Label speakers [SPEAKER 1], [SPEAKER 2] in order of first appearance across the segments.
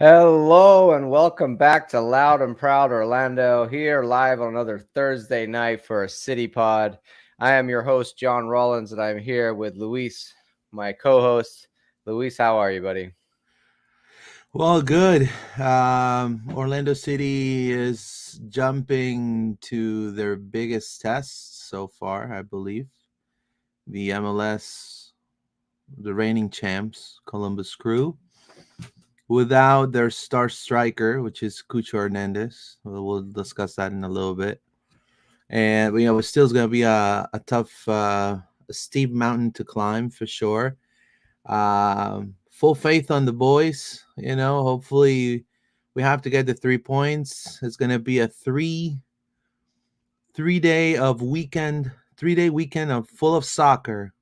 [SPEAKER 1] Hello and welcome back to Loud and Proud Orlando, here live on another Thursday night for a City Pod. I am your host, John Rollins, and I'm here with Luis, my co-host. Luis, how are you, buddy?
[SPEAKER 2] Well, good. Orlando City is jumping to their biggest test so far, I believe. The MLS, the reigning champs, Columbus Crew, without their star striker, which is CUCHO Hernandez. We'll discuss that in a little bit. And it still is going to be a tough, a steep mountain to climb for sure. Full faith on the boys. Hopefully we have to get the 3 points. It's gonna be a three day weekend of full of soccer.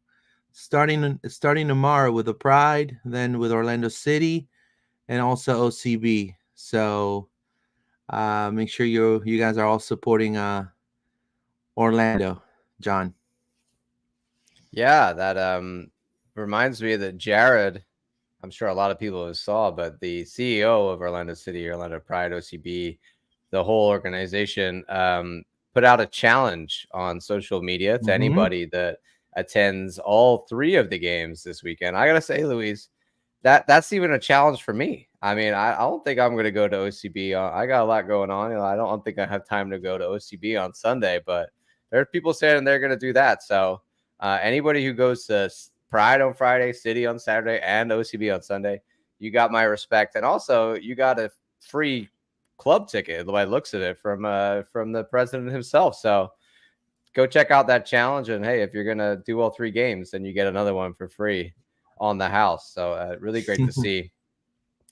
[SPEAKER 2] Starting tomorrow with the Pride, then with Orlando City, and also OCB. So make sure you guys are all supporting Orlando, John.
[SPEAKER 1] Yeah, that reminds me that Jared, I'm sure a lot of people have saw, but the CEO of Orlando City, Orlando Pride, OCB, the whole organization, put out a challenge on social media to
[SPEAKER 2] Mm-hmm.
[SPEAKER 1] anybody that attends all three of the games this weekend. I gotta say, Luis, that's even a challenge for me. I mean, I don't think I'm gonna go to OCB. I got a lot going on. I don't think I have time to go to OCB on Sunday, but there are people saying they're gonna do that. So anybody who goes to Pride on Friday, City on Saturday, and OCB on Sunday, you got my respect. And also, you got a free club ticket, the way it looks at it, from the president himself. So go check out that challenge. And hey, if you're gonna do all three games, then you get another one for free on the house. So really great to see.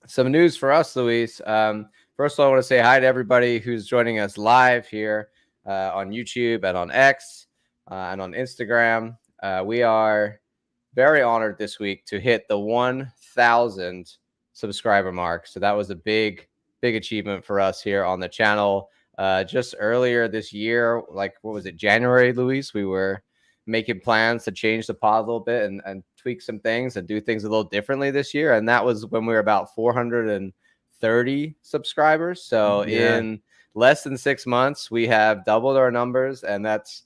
[SPEAKER 1] Some news for us, Luis. First of all, I want to say hi to everybody who's joining us live here on YouTube and on X and on Instagram. We are very honored this week to hit the 1,000 subscriber mark. So that was a big achievement for us here on the channel. Just earlier this year, like what was it, January, Luis? We were making plans to change the pod a little bit and tweak some things and do things a little differently this year. And that was when we were about 430 subscribers. So
[SPEAKER 2] Yeah.
[SPEAKER 1] in less than 6 months, we have doubled our numbers, and that's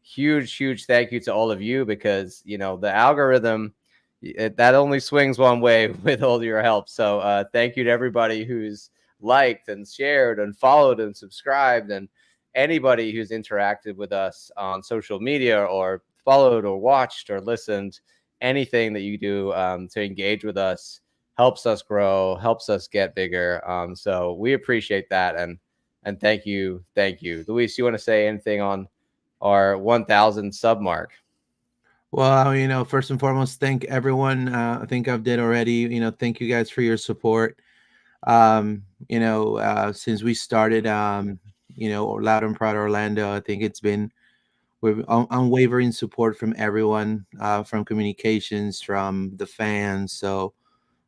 [SPEAKER 1] huge thank you to all of you, because the algorithm, that only swings one way with all your help. So thank you to everybody who's liked and shared and followed and subscribed, and anybody who's interacted with us on social media or followed or watched or listened. Anything that you do to engage with us helps us grow, helps us get bigger. So we appreciate that, and thank you. Luis, you want to say anything on our 1,000 sub mark?
[SPEAKER 2] Well, first and foremost, thank everyone. I think I've did already. Thank you guys for your support. Since we started, Loud and Proud Orlando, I think it's been with unwavering support from everyone, from communications, from the fans. So,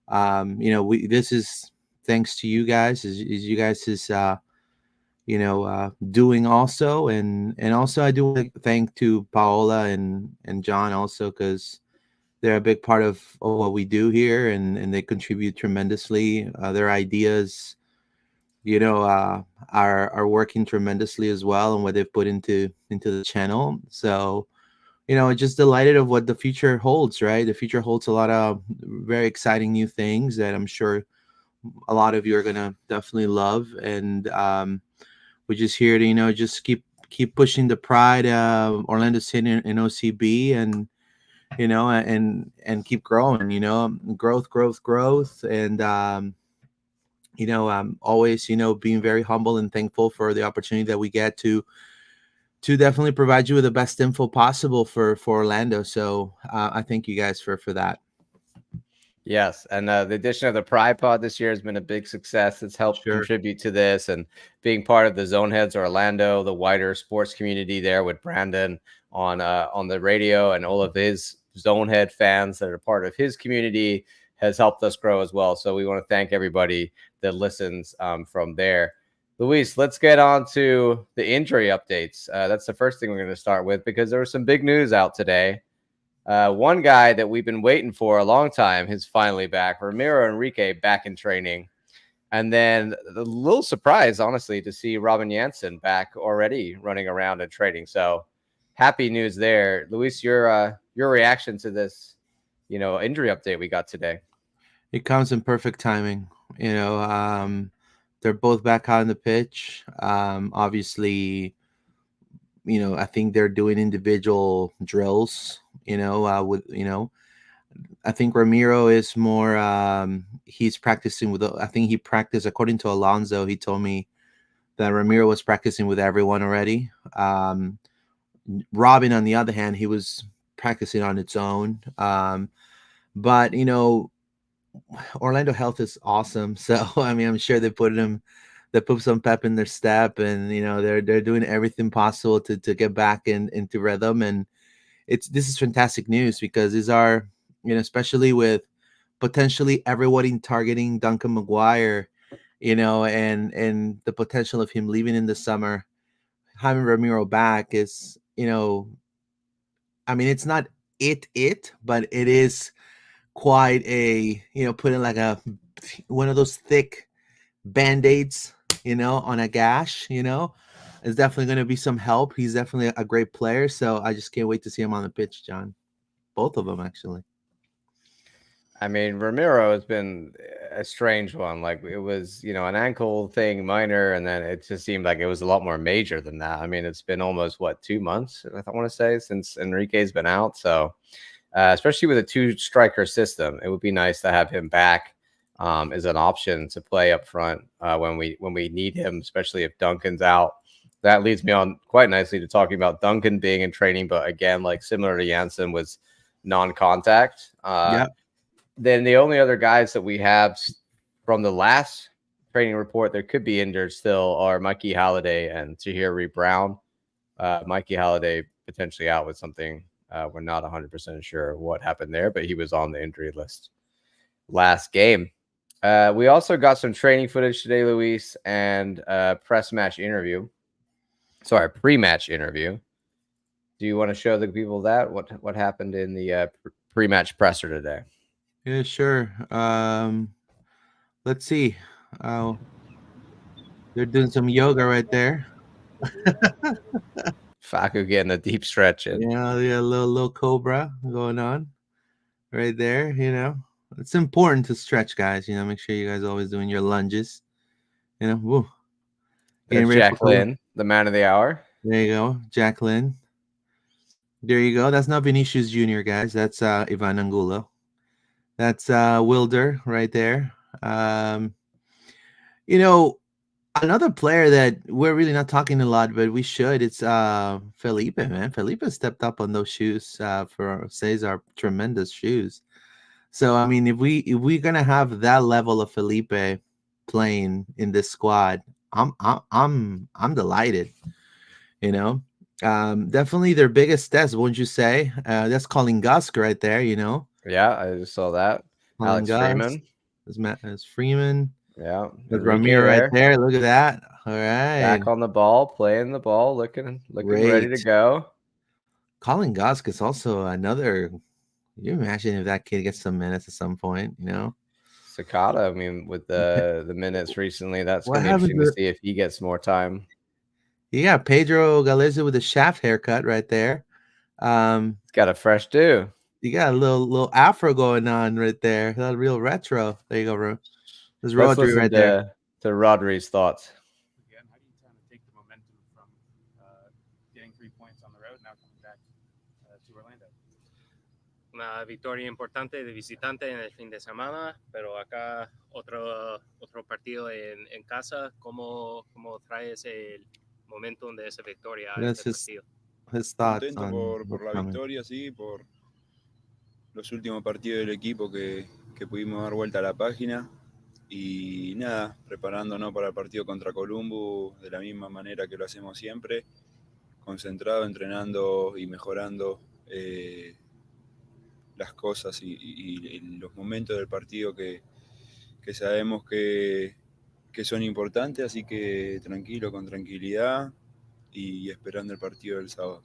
[SPEAKER 2] we this is thanks to you guys. Is you guys is doing also, and also I do want to thank to Paola and John also, because they're a big part of what we do here, and they contribute tremendously. Their ideas, are working tremendously as well, and what they've put into the channel. So just delighted of what the future holds. Right, the future holds a lot of very exciting new things that I'm sure a lot of you are gonna definitely love. And we're just here to just keep pushing the Pride, Orlando City and OCB, and and keep growing. Growth, and always being very humble and thankful for the opportunity that we get to definitely provide you with the best info possible for Orlando. So I thank you guys for that.
[SPEAKER 1] Yes, and the addition of the Pride Pod this year has been a big success. It's helped
[SPEAKER 2] Sure.
[SPEAKER 1] contribute to this, and being part of the Zoneheads Orlando, the wider sports community there with Brandon on the radio, and all of his Zonehead fans that are part of his community has helped us grow as well. So we want to thank everybody that listens from there. Luis, let's get on to the injury updates. That's the first thing we're going to start with, because there was some big news out today. One guy that we've been waiting for a long time is finally back. Ramiro Enrique back in training. And then a little surprise, honestly, to see Robin Janssen back already running around and trading. So happy news there. Luis, your reaction to this, injury update we got today.
[SPEAKER 2] It comes in perfect timing. You know, they're both back on the pitch. Obviously, I think they're doing individual drills. I think Ramiro is more. He's practicing with. I think he practiced according to Alonso. He told me that Ramiro was practicing with everyone already. Robin, on the other hand, he was practicing on its own. But Orlando Health is awesome. So I mean, I'm sure they put some pep in their step, and they're doing everything possible to get back into rhythm. And this is fantastic news because these are, especially with potentially everybody targeting Duncan McGuire, and the potential of him leaving in the summer, having Ramiro back is, I mean, it's not but it is quite a, putting like one of those thick band-aids, on a gash, it's definitely going to be some help. He's definitely a great player. So I just can't wait to see him on the pitch, John. Both of them, actually.
[SPEAKER 1] I mean, Ramiro has been a strange one. Like it was, an ankle thing, minor, and then it just seemed like it was a lot more major than that. I mean, it's been almost 2 months, I want to say, since Enrique's been out. So, especially with a two-striker system, it would be nice to have him back as an option to play up front when we need him, especially if Duncan's out. That leads me on quite nicely to talking about Duncan being in training, but again, like similar to Janssen, was non-contact.
[SPEAKER 2] Yeah.
[SPEAKER 1] Then the only other guys that we have from the last training report that could be injured still are Mikey Halliday and Tahiri Brown. Mikey Halliday potentially out with something. We're not 100% sure what happened there, but he was on the injury list last game. We also got some training footage today, Luis, and pre-match interview. Do you want to show the people that what happened in the pre-match presser today?
[SPEAKER 2] Yeah, sure. Let's see. They're doing some yoga right there.
[SPEAKER 1] Faku getting a deep stretch in.
[SPEAKER 2] Yeah, a little cobra going on right there. It's important to stretch, guys. Make sure you guys are always doing your lunges. Woo. Getting
[SPEAKER 1] There's
[SPEAKER 2] ready
[SPEAKER 1] Jack
[SPEAKER 2] for.
[SPEAKER 1] Lynn, the man of the hour.
[SPEAKER 2] There you go, Jacqueline. There you go. That's not Vinicius Jr., guys. That's Ivan Angulo. That's Wilder right there. You know, Another player that we're really not talking a lot, but we should. It's Felipe, man. Felipe stepped up on those shoes for Cesar. Tremendous shoes. So I mean, if we're gonna have that level of Felipe playing in this squad, I'm delighted. You know, Definitely their biggest test, wouldn't you say? That's Colin Gusk right there.
[SPEAKER 1] Yeah, I just saw that.
[SPEAKER 2] Colin
[SPEAKER 1] Alex
[SPEAKER 2] Gusk.
[SPEAKER 1] Freeman.
[SPEAKER 2] There's Freeman.
[SPEAKER 1] Yeah,
[SPEAKER 2] There's
[SPEAKER 1] Enrique
[SPEAKER 2] Ramiro right
[SPEAKER 1] there.
[SPEAKER 2] there. Look at that. All right.
[SPEAKER 1] Back on the ball, playing the ball, looking ready to
[SPEAKER 2] Great.
[SPEAKER 1] go.
[SPEAKER 2] Colin Gusk is also another. Can you imagine if that kid gets some minutes at some point?
[SPEAKER 1] Sakata, I mean, with the minutes recently, that's
[SPEAKER 2] What
[SPEAKER 1] going to be
[SPEAKER 2] happened
[SPEAKER 1] interesting to
[SPEAKER 2] to?
[SPEAKER 1] see if he gets more time.
[SPEAKER 2] You got Pedro Galiza with a shaft haircut right there.
[SPEAKER 1] He's got a fresh do.
[SPEAKER 2] You got a little afro going on right there. That's real retro. There you go, bro. There's
[SPEAKER 1] Let's
[SPEAKER 2] Rodri
[SPEAKER 1] listen
[SPEAKER 2] right there.
[SPEAKER 1] to Rodri's thoughts.
[SPEAKER 3] Again, how do you kind of take the momentum from getting 3 points on the road now coming back to Orlando?
[SPEAKER 4] Una victoria importante de visitante en el fin de semana, pero acá otro partido en casa. ¿Cómo traes el momentum de esa victoria a
[SPEAKER 2] That's
[SPEAKER 4] este partido?
[SPEAKER 2] his thoughts
[SPEAKER 5] Contento
[SPEAKER 2] on
[SPEAKER 5] por la
[SPEAKER 2] coming.
[SPEAKER 5] victoria, sí, por los últimos partidos del equipo que pudimos dar vuelta a la página. Y nada, preparándonos para el partido contra Columbus de la misma manera que lo hacemos siempre, concentrado, entrenando y mejorando las cosas y los momentos del partido que sabemos que son importantes, así que tranquilo, con tranquilidad y esperando el partido del sábado.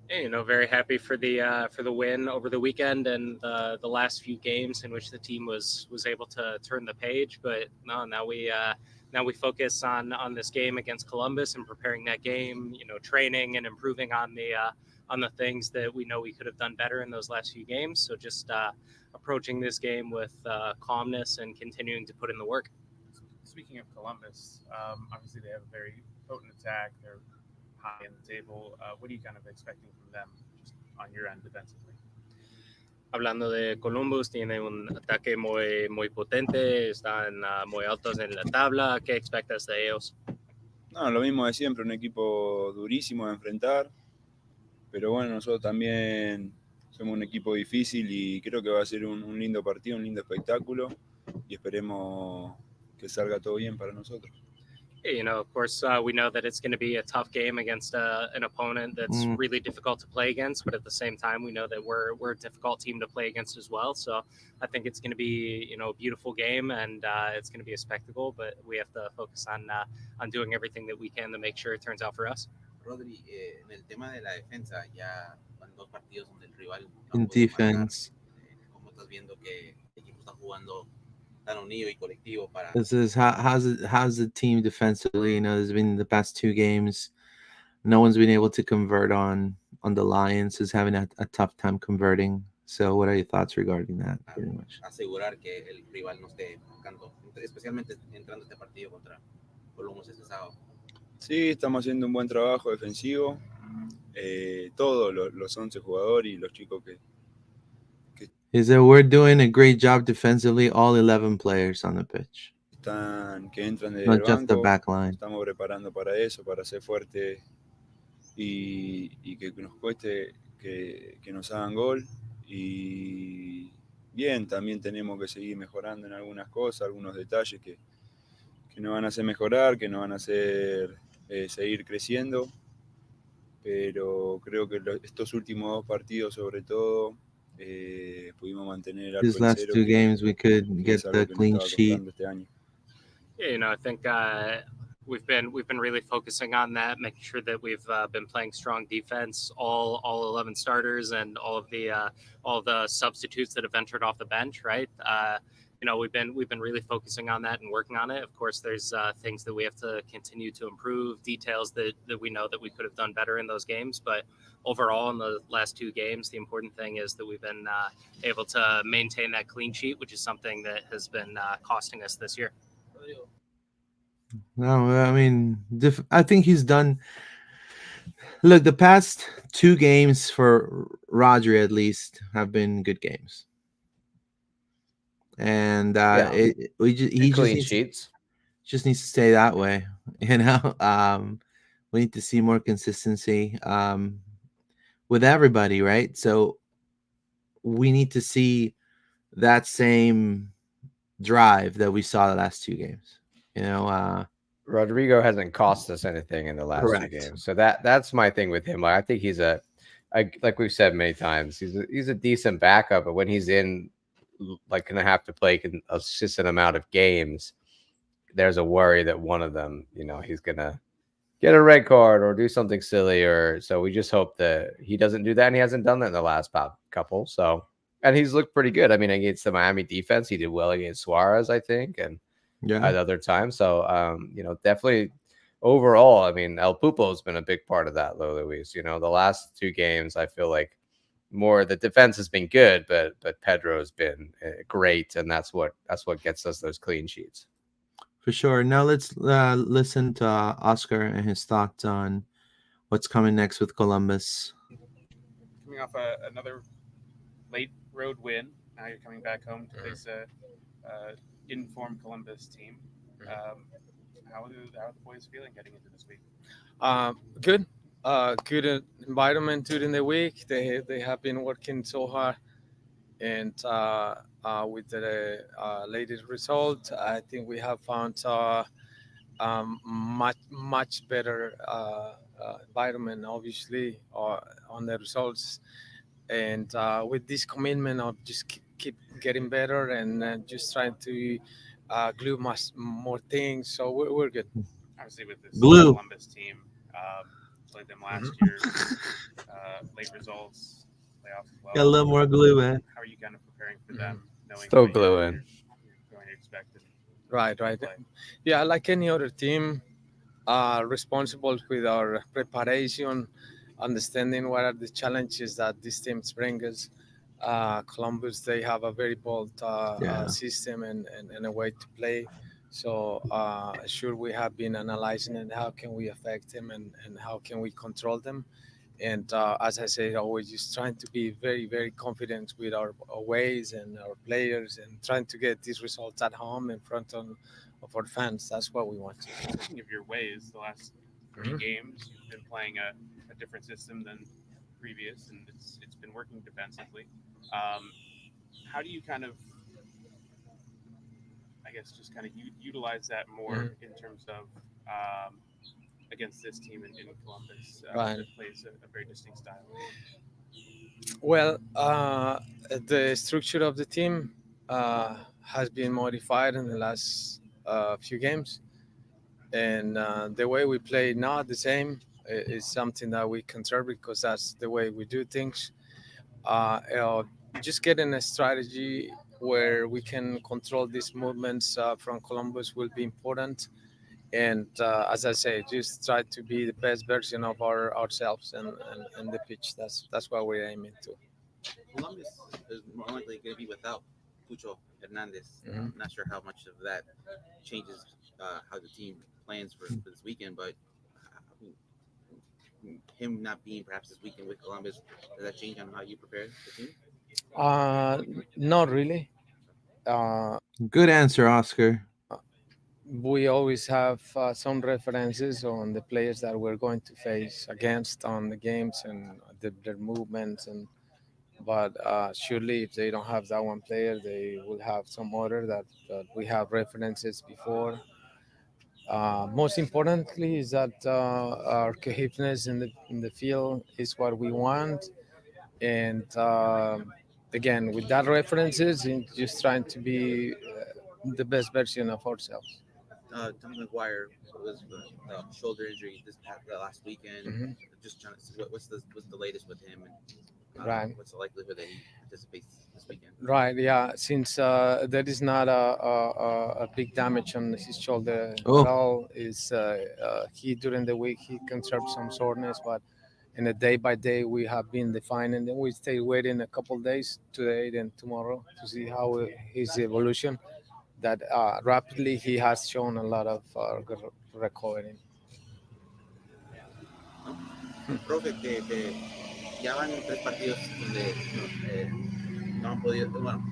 [SPEAKER 4] Hey, very happy for the win over the weekend and the last few games in which the team was able to turn the page. But no, now we focus on this game against Columbus and preparing that game. Training and improving on the things that we know we could have done better in those last few games. So just approaching this game with calmness and continuing to put in the work.
[SPEAKER 3] Speaking of Columbus, obviously they have a very potent attack. They're high in the table. What are you kind of expecting from them just on your end defensively?
[SPEAKER 4] Hablando de Columbus, tiene un ataque muy potente, están muy altos en la tabla. ¿Qué expectas de ellos?
[SPEAKER 5] No, lo mismo de siempre, un equipo durísimo de enfrentar, pero bueno, nosotros también somos un equipo difícil y creo que va a ser un lindo partido, un lindo espectáculo y esperemos que salga todo bien para nosotros.
[SPEAKER 4] Of course, we know that it's going to be a tough game against an opponent that's really difficult to play against, but at the same time, we know that we're a difficult team to play against as well. So I think it's going to be a beautiful game and it's going to be a spectacle, but we have to focus on doing everything that we can to make sure it turns out for us.
[SPEAKER 6] Rodri, en el tema de la defensa, ya van 2 partidos donde el rival no
[SPEAKER 2] In
[SPEAKER 6] puede marcar.
[SPEAKER 2] defense.
[SPEAKER 6] ¿Cómo estás viendo que el equipo está jugando tan unido y colectivo para?
[SPEAKER 2] This is how's the team defensively? There's been the past 2 games, no one's been able to convert on the Lions. Is having a tough time converting. So, what are your thoughts regarding that? Pretty much.
[SPEAKER 6] Asegurar que el rival no esté marcando, especialmente entrando este partido contra Columbus este sábado.
[SPEAKER 5] Sí, estamos haciendo un buen trabajo defensivo. Todos los 11 jugadores y los chicos que
[SPEAKER 2] Is that we're doing a great job defensively, all 11 players on the pitch.
[SPEAKER 5] que entran del
[SPEAKER 2] Not just the
[SPEAKER 5] banco,
[SPEAKER 2] back line.
[SPEAKER 5] estamos preparando para eso, para ser fuerte y que nos cueste que nos hagan gol. Y bien, también tenemos que seguir mejorando en algunas cosas, algunos detalles que nos van a hacer mejorar, que nos van a hacer seguir creciendo. Pero creo que estos últimos 2 partidos, sobre todo, pudimos mantener el arco
[SPEAKER 2] These
[SPEAKER 5] en
[SPEAKER 2] last
[SPEAKER 5] cero,
[SPEAKER 2] 2 games, we could
[SPEAKER 5] que
[SPEAKER 2] get
[SPEAKER 5] es algo
[SPEAKER 2] the
[SPEAKER 5] que nos
[SPEAKER 2] clean
[SPEAKER 5] estaba
[SPEAKER 2] sheet.
[SPEAKER 5] costando este año.
[SPEAKER 4] I think we've been really focusing on that, making sure that we've been playing strong defense, all 11 starters and all the substitutes that have entered off the bench, right? We've been really focusing on that and working on it. Of course, there's things that we have to continue to improve, details that we know that we could have done better in those games. But overall, in the last 2 games, the important thing is that we've been able to maintain that clean sheet, which is something that has been costing us this year.
[SPEAKER 2] No, I mean, I think he's done. Look, the past 2 games for Rodri, at least, have been good games. And he
[SPEAKER 1] clean sheets.
[SPEAKER 2] Just needs to stay that way. We need to see more consistency with everybody, right? So we need to see that same drive that we saw the last 2 games.
[SPEAKER 1] Rodrigo hasn't cost us anything in the last
[SPEAKER 2] Correct.
[SPEAKER 1] 2 games, so that's my thing with him. Like, I think he's like we've said many times, he's a decent backup, but when he's in, like, gonna have to play a consistent amount of games, there's a worry that one of them, he's gonna get a red card or do something silly, or so we just hope that he doesn't do that, and he hasn't done that in the last couple. So, and he's looked pretty good. I mean, against the Miami defense, he did well against Suarez, I think, and at other times. So, definitely overall, I mean, El Pupo has been a big part of that, Luis. The last 2 games, I feel like more the defense has been good, but Pedro has been great, and that's what gets us those clean sheets.
[SPEAKER 2] For sure. Now let's listen to Oscar and his thoughts on what's coming next with Columbus.
[SPEAKER 3] Coming off another late road win, now you're coming back home to face a informed Columbus team. How are the boys feeling getting into this week?
[SPEAKER 7] Good. Good environment during the week. They have been working so hard, and with the latest result, I think we have found much better environment, obviously, on the results, and with this commitment of just keep getting better and just trying to glue much more things. So we're good.
[SPEAKER 3] Obviously, with this
[SPEAKER 2] Glue.
[SPEAKER 3] Columbus team, played them last year. Late results, playoffs as well.
[SPEAKER 2] Got a little more glue, man.
[SPEAKER 3] How are you kind of preparing for them, knowing
[SPEAKER 1] Still
[SPEAKER 3] what you're
[SPEAKER 1] gluing.
[SPEAKER 3] going to expect? And
[SPEAKER 7] Right.
[SPEAKER 3] play?
[SPEAKER 7] Yeah, like any other team, responsible with our preparation, understanding what are the challenges that these teams bring us. Columbus, they have a very bold
[SPEAKER 2] Yeah.
[SPEAKER 7] system and a way to play. So sure, we have been analyzing and how can we affect them and how can we control them. And as I said, always just trying to be very, very confident with our ways and our players and trying to get these results at home in front of our fans. That's what we want.
[SPEAKER 3] Speaking of your ways, the last 3 games, you've been playing a different system than previous, and it's been working defensively. How do you kind of, I guess, just kind of utilize that more in terms of against this team in Columbus
[SPEAKER 7] Right.
[SPEAKER 3] that plays a very distinct style?
[SPEAKER 7] Well, the structure of the team has been modified in the last few games, and the way we play not the same is something that we conserve because that's the way we do things. Just getting a strategy where we can control these movements from Columbus will be important. And as I say, just try to be the best version of ourselves and the pitch. That's what we're aiming to.
[SPEAKER 6] Columbus is more likely going to be without CUCHO Hernandez. I'm not sure how much of that changes how the team plans for this weekend, but him not being perhaps this weekend with Columbus, does that change on how you prepare the team?
[SPEAKER 7] Not really.
[SPEAKER 2] Good answer, Oscar.
[SPEAKER 7] We always have some references on the players that we're going to face against on the games and their movements but surely if they don't have that one player they will have some other that we have references before. Most importantly is that our cohesiveness in the field is what we want, and again with that references in just trying to be the best version of ourselves.
[SPEAKER 6] Tommy McGuire was shoulder injury last weekend. Just trying to see what's the latest with him, and
[SPEAKER 7] Right.
[SPEAKER 6] what's the likelihood that he participates this weekend?
[SPEAKER 7] Right. Yeah. Since there is not a big damage on his shoulder at all, is he during the week he conserved some soreness, but in a day by day we have been defining. Then we stay waiting a couple days today and tomorrow to see how his evolution. That rapidly he has shown a lot of recovering.
[SPEAKER 6] Profe, que ya van 3 partidos donde no han podido, bueno,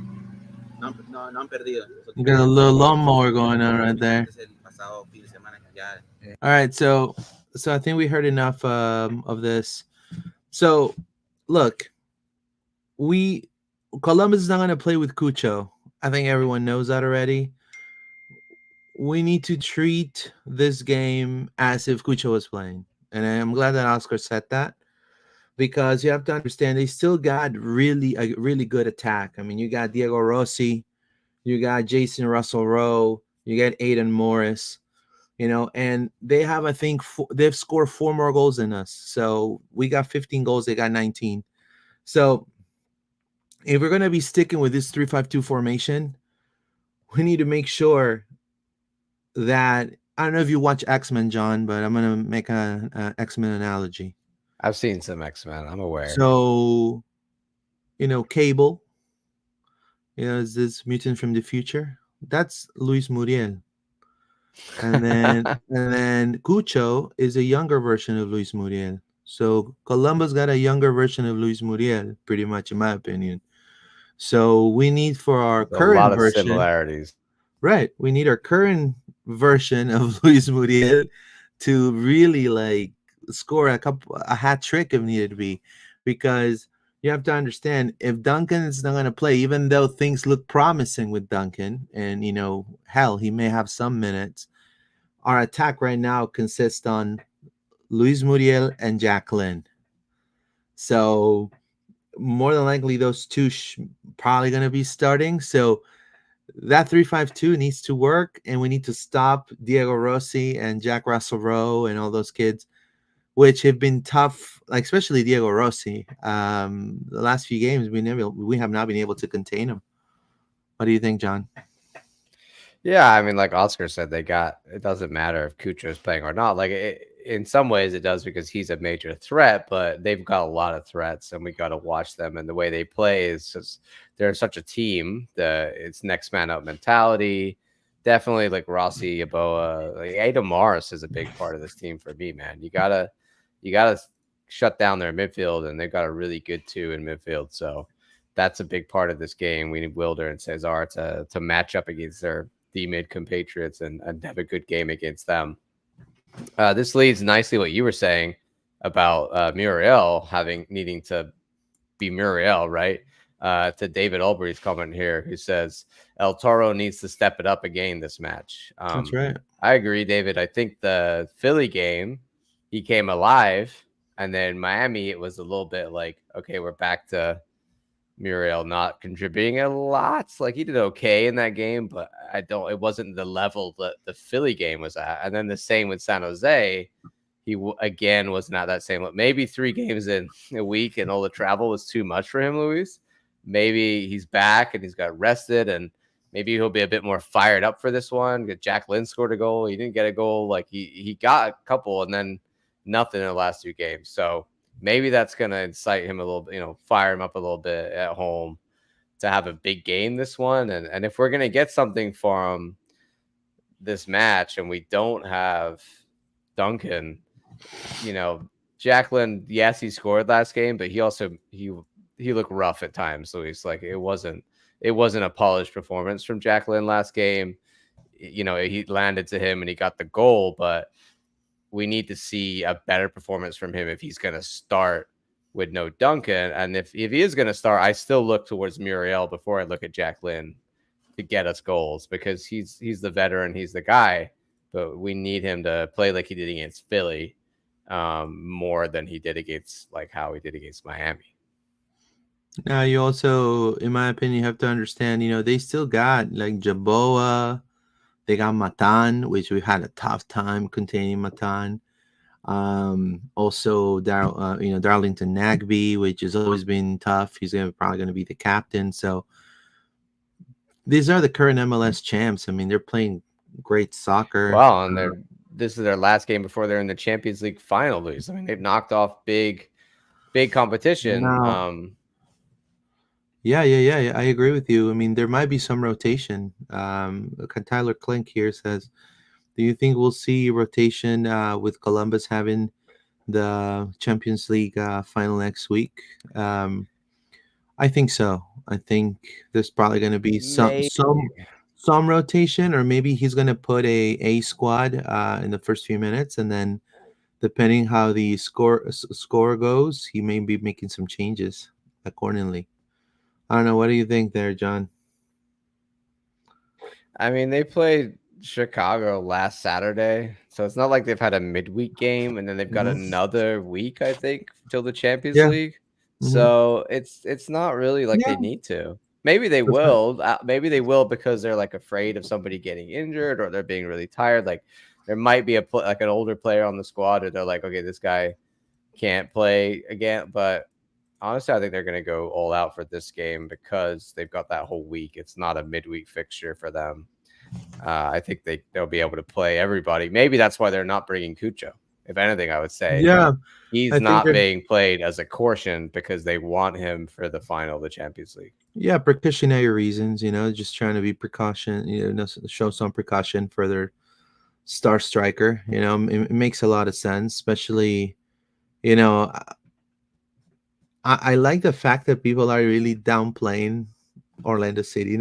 [SPEAKER 6] no han perdido.
[SPEAKER 2] You got a little lawnmower going on right there. All right, so I think we heard enough of this. So, look, Columbus is not going to play with CUCHO. I think everyone knows that already. We need to treat this game as if CUCHO was playing, and I'm glad that Oscar said that, because you have to understand they still got a really good attack. I mean, you got Diego Rossi, you got Jason Russell-Rowe, you got Aiden Morris, and they have, I think, they've scored 4 more goals than us. So we got 15 goals, they got 19. So if we're going to be sticking with this 3-5-2 formation, we need to make sure that, I don't know if you watch X-Men, John, but I'm going to make an X-Men analogy.
[SPEAKER 1] I've seen some X-Men. I'm aware.
[SPEAKER 2] So, Cable, is this mutant from the future? That's Luis Muriel. And then CUCHO is a younger version of Luis Muriel. So Columbus got a younger version of Luis Muriel, pretty much, in my opinion. So we need for our current
[SPEAKER 1] a lot
[SPEAKER 2] version,
[SPEAKER 1] of similarities.
[SPEAKER 2] Right? We need our current version of Luis Muriel to really score a hat trick if needed to be, because you have to understand, if Duncan is not going to play, even though things look promising with Duncan, and hell, he may have some minutes, our attack right now consists on Luis Muriel and Jacqueline. So more than likely those two probably going to be starting. So that 3-5-2 needs to work, and we need to stop Diego Rossi and Jack Russell-Rowe and all those kids which have been tough, like especially Diego Rossi. The last few games we have not been able to contain him. What do you think, John?
[SPEAKER 1] Yeah, I mean, like Oscar said, it doesn't matter if Cucho is playing or not. Like, in some ways it does because he's a major threat, but they've got a lot of threats and we got to watch them. And the way they play is just, they're such a team. It's next man up mentality. Definitely like Rossi, Yeboah, like Ada Morris is a big part of this team for me, man. You gotta shut down their midfield, and they've got a really good two in midfield. So that's a big part of this game. We need Wilder and Cesar to match up against their mid compatriots and have a good game against them. This leads nicely what you were saying about Muriel needing to be Muriel, right? To David Albury's comment here, who says El Toro needs to step it up again this match.
[SPEAKER 2] That's right.
[SPEAKER 1] I agree, David. I think the Philly game, he came alive, and then Miami, it was a little bit like, okay, we're back to Muriel not contributing a lot. Like, he did okay in that game, but it wasn't the level that the Philly game was at. And then the same with San Jose. He again was not that same. Maybe 3 games in a week and all the travel was too much for him, Luis. Maybe he's back and he's got rested, and maybe he'll be a bit more fired up for this one. Jack Lynn scored a goal. He didn't get a goal. Like, he got a couple and then nothing in the last 2 games. So maybe that's going to incite him a little bit, fire him up a little bit at home to have a big game this one. And if we're going to get something from this match and we don't have Duncan, Jacqueline, yes, he scored last game, but he also, he looked rough at times. So he's like, it wasn't a polished performance from Jacqueline last game. He landed to him and he got the goal, but we need to see a better performance from him if he's going to start with no Duncan. And if he is going to start, I still look towards Muriel before I look at Jacqueline to get us goals, because he's the veteran, he's the guy, but we need him to play like he did against Philly, more than he did against, like how he did against Miami.
[SPEAKER 2] Now, you also, in my opinion, have to understand, they still got like Jaboa. They got Matan, which we had a tough time containing Matan. Also, Darlington Nagby, which has always been tough. He's probably going to be the captain. So these are the current MLS champs. I mean, they're playing great soccer.
[SPEAKER 1] Wow, and this is their last game before they're in the Champions League final, Luis. I mean, they've knocked off big competition.
[SPEAKER 2] No. Yeah. I agree with you. I mean, there might be some rotation. Tyler Klink here says, do you think we'll see rotation with Columbus having the Champions League final next week? I think so. I think there's probably going to be some rotation, or maybe he's going to put a squad in the first few minutes, and then depending how the score goes, he may be making some changes accordingly. I don't know. What do you think there, John?
[SPEAKER 1] I mean, they played Chicago last Saturday, so it's not like they've had a midweek game and then they've got another week, I think, till the Champions League. So it's not really like they need to. Maybe they will. Maybe they will because they're like afraid of somebody getting injured, or they're being really tired. Like, there might be an older player on the squad, or they're like, okay, this guy can't play again. But honestly, I think they're going to go all out for this game because they've got that whole week. It's not a midweek fixture for them. I think they'll be able to play everybody. Maybe that's why they're not bringing Cucho. If anything, I would say, he's not being played as a caution because they want him for the final of the Champions League.
[SPEAKER 2] Yeah, precautionary reasons, just trying to be precaution, show some precaution for their star striker. It makes a lot of sense, especially, I like the fact that people are really downplaying Orlando City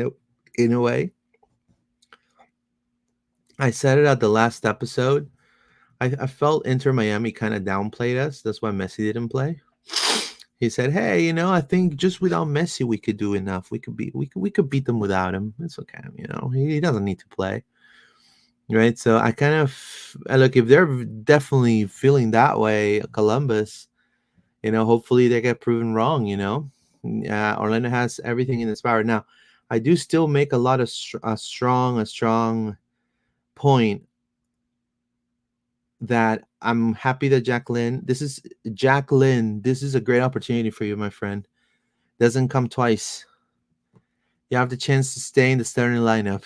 [SPEAKER 2] in a way. I said it at the last episode. I felt Inter Miami kind of downplayed us. That's why Messi didn't play. He said, "Hey, I think just without Messi we could do enough. We could beat them without him. It's okay. He doesn't need to play." Right? So I kind of look, if they're definitely feeling that way, Columbus, hopefully they get proven wrong. Orlando has everything in its power. Now, I do still make a lot of a strong point that I'm happy that Jacqueline. This is Jacqueline. This is a great opportunity for you, my friend. Doesn't come twice. You have the chance to stay in the starting lineup.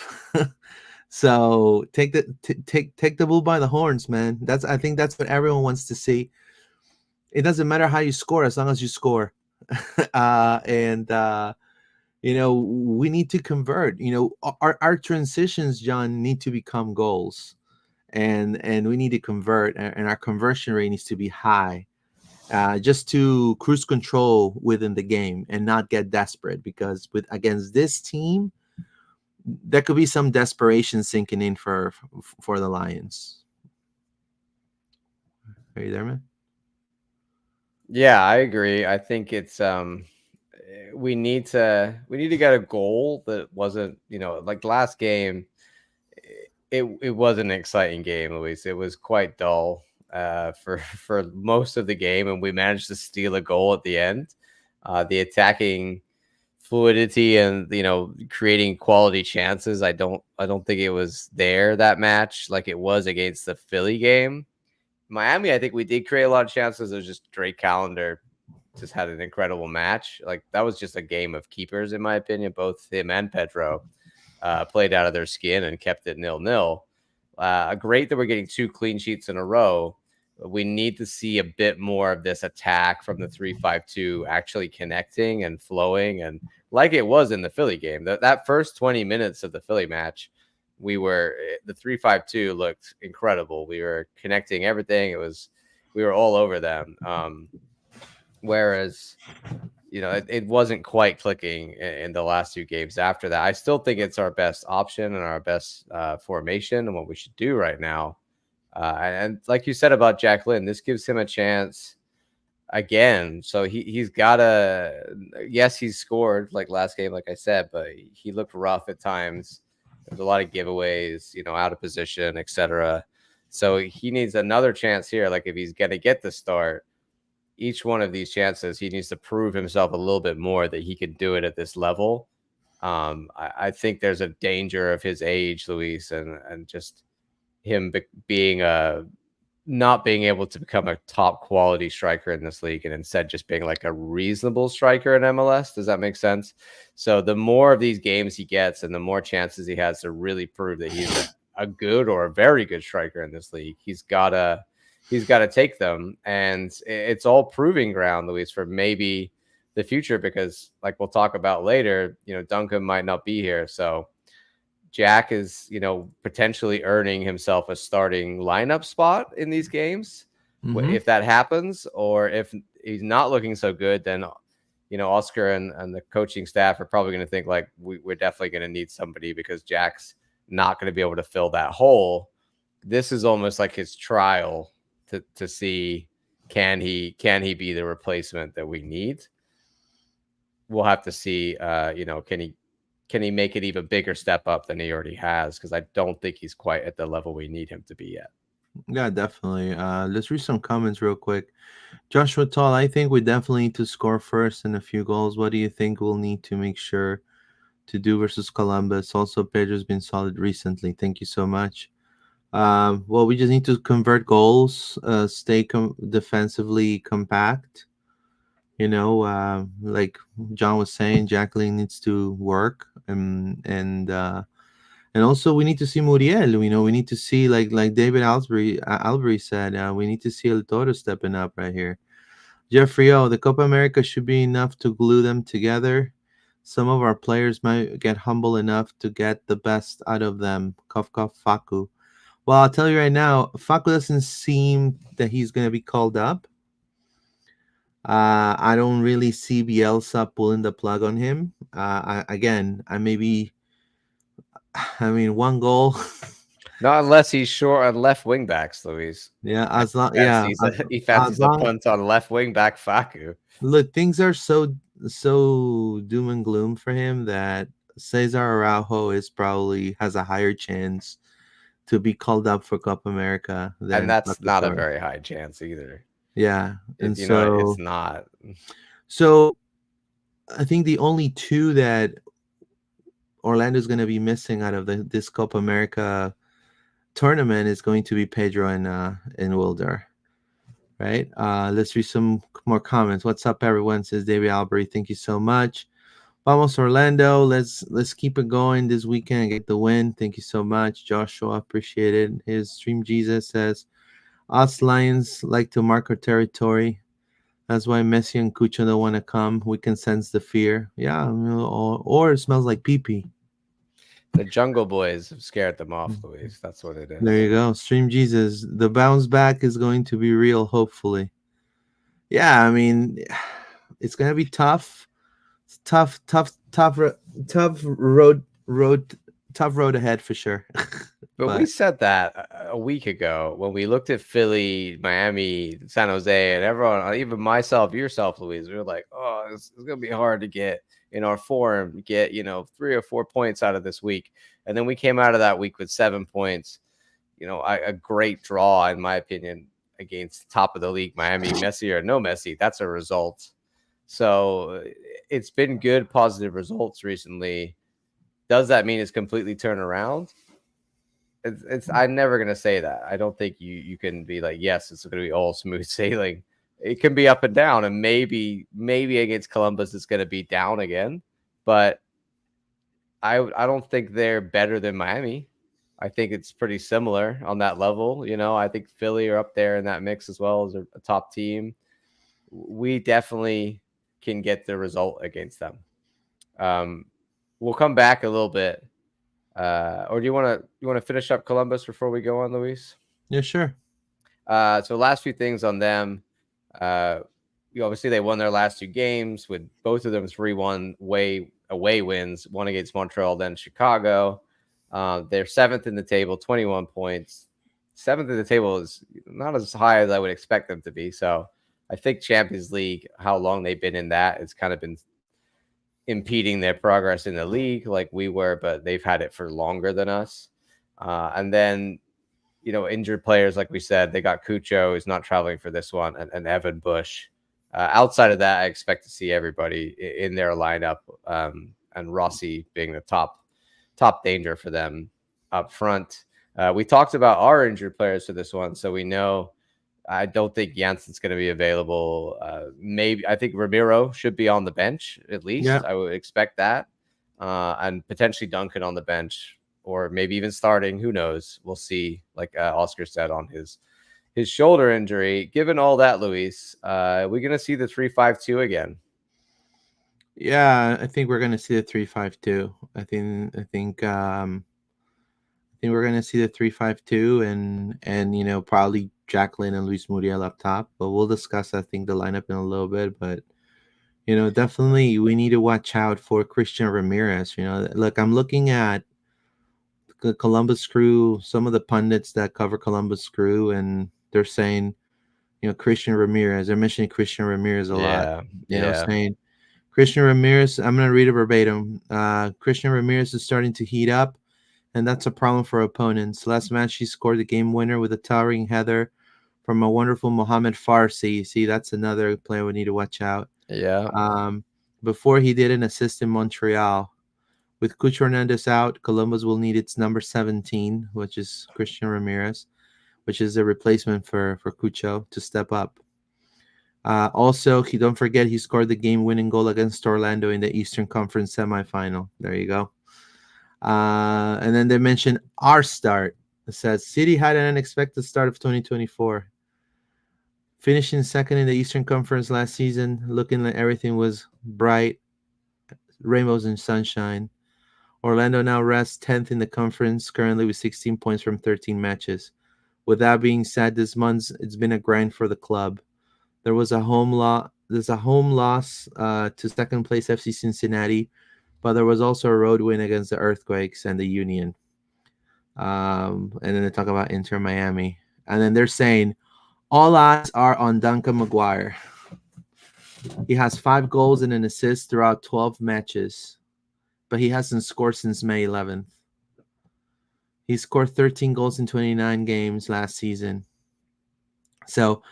[SPEAKER 2] So take the bull by the horns, man. I think that's what everyone wants to see. It doesn't matter how you score as long as you score. And we need to convert. Our transitions, John, need to become goals, and we need to convert, and our conversion rate needs to be high, just to cruise control within the game and not get desperate, because against this team, there could be some desperation sinking in for the Lions. Are you there, man?
[SPEAKER 1] Yeah, I agree. I think it's we need to get a goal that wasn't, like last game. It was an exciting game, Luis. It was quite dull for most of the game, and we managed to steal a goal at the end. The attacking fluidity and creating quality chances, I don't think it was there that match like it was against the Philly game. Miami, I think we did create a lot of chances. It was just Drake Callender just had an incredible match. Like that was just a game of keepers, in my opinion. Both him and Pedro played out of their skin and kept it 0-0. Great that we're getting 2 clean sheets in a row. We need to see a bit more of this attack from the 3-5-2 actually connecting and flowing, and like it was in the Philly game. That first 20 minutes of the Philly match, the 3-5-2 looked incredible. We were connecting everything. We were all over them. Whereas, it wasn't quite clicking in the last 2 games after that. I still think it's our best option and our best formation and what we should do right now. And like you said about Jacqueline, this gives him a chance again. So he's got yes, he's scored like last game, like I said, but he looked rough at times. There's a lot of giveaways, out of position, etc. So he needs another chance here. Like if he's going to get the start, each one of these chances, he needs to prove himself a little bit more that he can do it at this level. I think there's a danger of his age, Luis, and just him being not being able to become a top quality striker in this league, and instead just being like a reasonable striker in MLS. Does that make sense? So the more of these games he gets and the more chances he has to really prove that he's a good or a very good striker in this league, he's got to take them. And it's all proving ground, Luis, for maybe the future, because like we'll talk about later, Duncan might not be here. So Jack is, potentially earning himself a starting lineup spot in these games. Mm-hmm. If that happens, or if he's not looking so good, then, Oscar and the coaching staff are probably going to think like we're definitely going to need somebody, because Jack's not going to be able to fill that hole. This is almost like his trial to see can he be the replacement that we need. We'll have to see, can he make it even bigger step up than he already has? Because I don't think he's quite at the level we need him to be yet.
[SPEAKER 2] Yeah, definitely. Let's read some comments real quick. Joshua Tall, I think we definitely need to score first and a few goals. What do you think we'll need to make sure to do versus Columbus? Also, Pedro's been solid recently. Thank you so much. Well, we just need to convert goals, stay defensively compact. Like John was saying, Jacqueline needs to work, and also we need to see Muriel. We need to see like David Albury said, we need to see El Toro stepping up right here. Jeffrey O, the Copa America should be enough to glue them together. Some of our players might get humble enough to get the best out of them. Cough, cough, Facu. Well, I'll tell you right now, Facu doesn't seem that he's going to be called up. I don't really see Bielsa pulling the plug on him. One goal.
[SPEAKER 1] Not unless he's short on left wing backs, Luis.
[SPEAKER 2] Yeah,
[SPEAKER 1] he fancies a punt on left wing back Facu.
[SPEAKER 2] Look, things are so doom and gloom for him that Cesar Araujo has a higher chance to be called up for Copa America.
[SPEAKER 1] And that's not a very high chance either.
[SPEAKER 2] Yeah. And
[SPEAKER 1] it's not.
[SPEAKER 2] So I think the only 2 that Orlando's going to be missing out of this Copa America tournament is going to be Pedro and Wilder. Right. Let's read some more comments. What's up, everyone? Says David Albury. Thank you so much. Vamos Orlando. Let's keep it going this weekend and get the win. Thank you so much, Joshua. Appreciate it. His Stream Jesus says, us Lions like to mark our territory. That's why Messi and Cucho don't want to come. We can sense the fear. Yeah, or it smells like pee-pee.
[SPEAKER 1] The Jungle Boys have scared them off, Luis. That's what it is.
[SPEAKER 2] There you go. Stream Jesus. The bounce back is going to be real, hopefully. Yeah, I mean, it's going to be tough. It's tough road ahead for sure.
[SPEAKER 1] But we said that a week ago when we looked at Philly, Miami, San Jose, and everyone, even myself, yourself, Luis, we were like, oh, it's going to be hard to get in our form, get, 3 or 4 points out of this week. And then we came out of that week with 7 points. A great draw, in my opinion, against top of the league, Miami. Messi or no Messi, that's a result. So it's been good, positive results recently. Does that mean it's completely turned around? I'm never going to say that. I don't think you can be like, yes, it's going to be all smooth sailing. It can be up and down, and maybe against Columbus it's going to be down again. But I don't think they're better than Miami. I think it's pretty similar on that level. I think Philly are up there in that mix as well as a top team. We definitely can get the result against them. We'll come back a little bit. Or do you want to finish up Columbus before we go on, Luis?
[SPEAKER 2] Yeah, sure.
[SPEAKER 1] So last few things on them. Obviously they won their last 2 games with both of them 3-1 away wins, one against Montreal, then Chicago. They're 7th in the table, 21 points. 7th in the table is not as high as I would expect them to be. So I think Champions League, how long they've been in that, it's kind of been impeding their progress in the league like we were, but they've had it for longer than us. And then, injured players, like we said, they got Cucho, who's not traveling for this one, and Evan Bush. Outside of that, I expect to see everybody in their lineup, and Rossi being the top danger for them up front. We talked about our injured players for this one, so we know I don't think Jansen's going to be available. Maybe I think Ramiro should be on the bench at least. Yeah. I would expect that, and potentially Duncan on the bench, or maybe even starting. Who knows? We'll see. Like Oscar said on his shoulder injury. Given all that, Luis, we're going to see the 3-5-2 again.
[SPEAKER 2] Yeah, I think we're going to see the 3-5-2. I think we're going to see the 3-5-2 and probably Jacqueline and Luis Muriel up top, but we'll discuss, I think, the lineup in a little bit. But definitely we need to watch out for Christian Ramirez. Look, I'm looking at the Columbus Crew, some of the pundits that cover Columbus Crew, and they're saying, Christian Ramirez. They're mentioning Christian Ramirez a lot. Saying Christian Ramirez. I'm going to read it verbatim. Christian Ramirez is starting to heat up, and that's a problem for opponents. Last match, he scored the game winner with a towering header from a wonderful Mohamed Farsi. See, that's another player we need to watch out.
[SPEAKER 1] Yeah.
[SPEAKER 2] Before he did an assist in Montreal. With Cucho Hernandez out, Columbus will need its number 17, which is Christian Ramirez, which is a replacement for Cucho to step up. Also, don't forget he scored the game-winning goal against Orlando in the Eastern Conference semifinal. There you go. And then they mentioned our start. It says City had an unexpected start of 2024. Finishing second in the Eastern Conference last season, looking like everything was bright, rainbows and sunshine. Orlando now rests 10th in the conference, currently with 16 points from 13 matches. With that being said, this month it's been a grind for the club. There's a home loss to second place FC Cincinnati, but there was also a road win against the Earthquakes and the Union. And then they talk about Inter Miami. And then they're saying all eyes are on Duncan Maguire. He has 5 goals and an assist throughout 12 matches, but he hasn't scored since May 11th. He scored 13 goals in 29 games last season. So,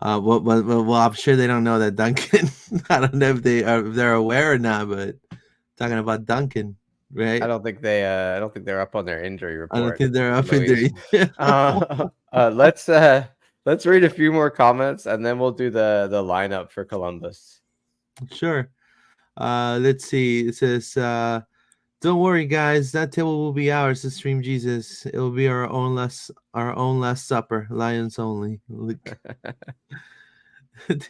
[SPEAKER 2] well, I'm sure they don't know that Duncan. I don't know if they're aware or not, but talking about Duncan, right?
[SPEAKER 1] I don't think they're up on their injury
[SPEAKER 2] I don't
[SPEAKER 1] report.
[SPEAKER 2] think they're up in
[SPEAKER 1] Luis.
[SPEAKER 2] there.
[SPEAKER 1] Let's read a few more comments and then we'll do the lineup for Columbus.
[SPEAKER 2] Sure. Let's see. It says, "Don't worry, guys. That table will be ours to stream Jesus. It will be our own last supper. Lions only." Look.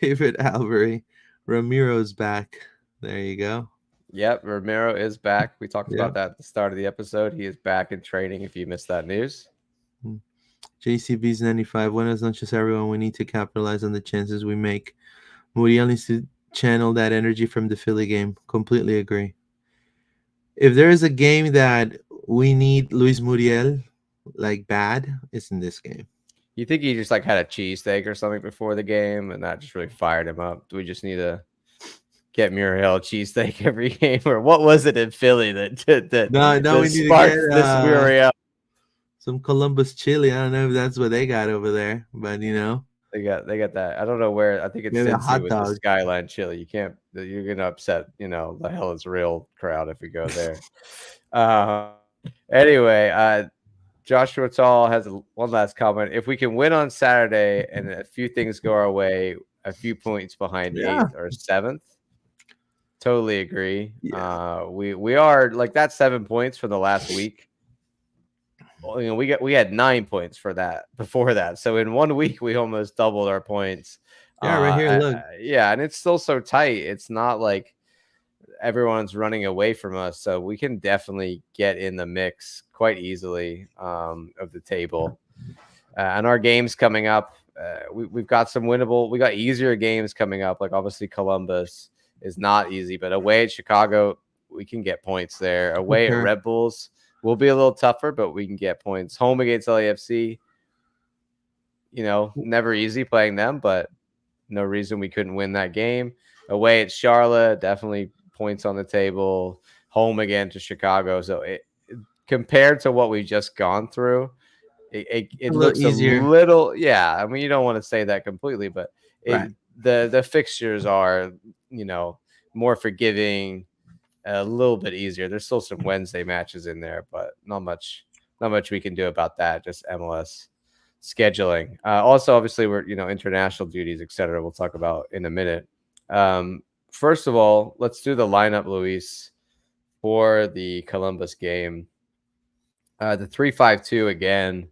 [SPEAKER 2] David Albury, Ramiro's back. There you go.
[SPEAKER 1] Yep, Romero is back. We talked
[SPEAKER 2] Yep.
[SPEAKER 1] about that at the start of the episode. He is back in training if you missed that news.
[SPEAKER 2] JCB's 95. Buenas noches, everyone. We need to capitalize on the chances we make. Muriel needs to channel that energy from the Philly game. Completely agree. If there is a game that we need Luis Muriel like bad, it's in this game.
[SPEAKER 1] You think he just like had a cheesesteak or something before the game and that just really fired him up? Do we just need to get Muriel a cheesesteak every game? Or what was it in Philly that
[SPEAKER 2] No, we need to
[SPEAKER 1] sparked
[SPEAKER 2] get
[SPEAKER 1] this Muriel?
[SPEAKER 2] some Columbus chili. I don't know if that's what they got over there, but you know.
[SPEAKER 1] They got that. I don't know where. I think it's
[SPEAKER 2] Maybe a
[SPEAKER 1] Cincy
[SPEAKER 2] hot
[SPEAKER 1] with the
[SPEAKER 2] dog.
[SPEAKER 1] Skyline chili. You're gonna upset, the hell is real crowd if we go there. Anyway, Joshua Tall has one last comment. If we can win on Saturday and a few things go our way, a few points behind
[SPEAKER 2] Yeah.
[SPEAKER 1] 8th or 7th. Totally agree.
[SPEAKER 2] Yeah.
[SPEAKER 1] We are like that 7 points for the last week. Well, we had 9 points for that before that. So in 1 week we almost doubled our points.
[SPEAKER 2] Yeah, right here, look.
[SPEAKER 1] Yeah, and it's still so tight. It's not like everyone's running away from us, so we can definitely get in the mix quite easily of the table. And our games coming up, we've got some winnable. We got easier games coming up. Like obviously Columbus is not easy, but away at Chicago, we can get points there. Away at Red Bulls will be a little tougher, but we can get points. Home against LAFC, never easy playing them, but no reason we couldn't win that game. Away at Charlotte, definitely points on the table. Home again to Chicago. So compared to what we've just gone through, it looks
[SPEAKER 2] easier.
[SPEAKER 1] a little, yeah. I mean, you don't want to say that completely, but
[SPEAKER 2] Right.
[SPEAKER 1] the fixtures are, more forgiving, a little bit easier. There's still some Wednesday matches in there, but not much we can do about that. Just MLS scheduling. Also, obviously, we're international duties, etc. We'll talk about in a minute. First of all, let's do the lineup, Luis, for the Columbus game. The 3-5-2 again.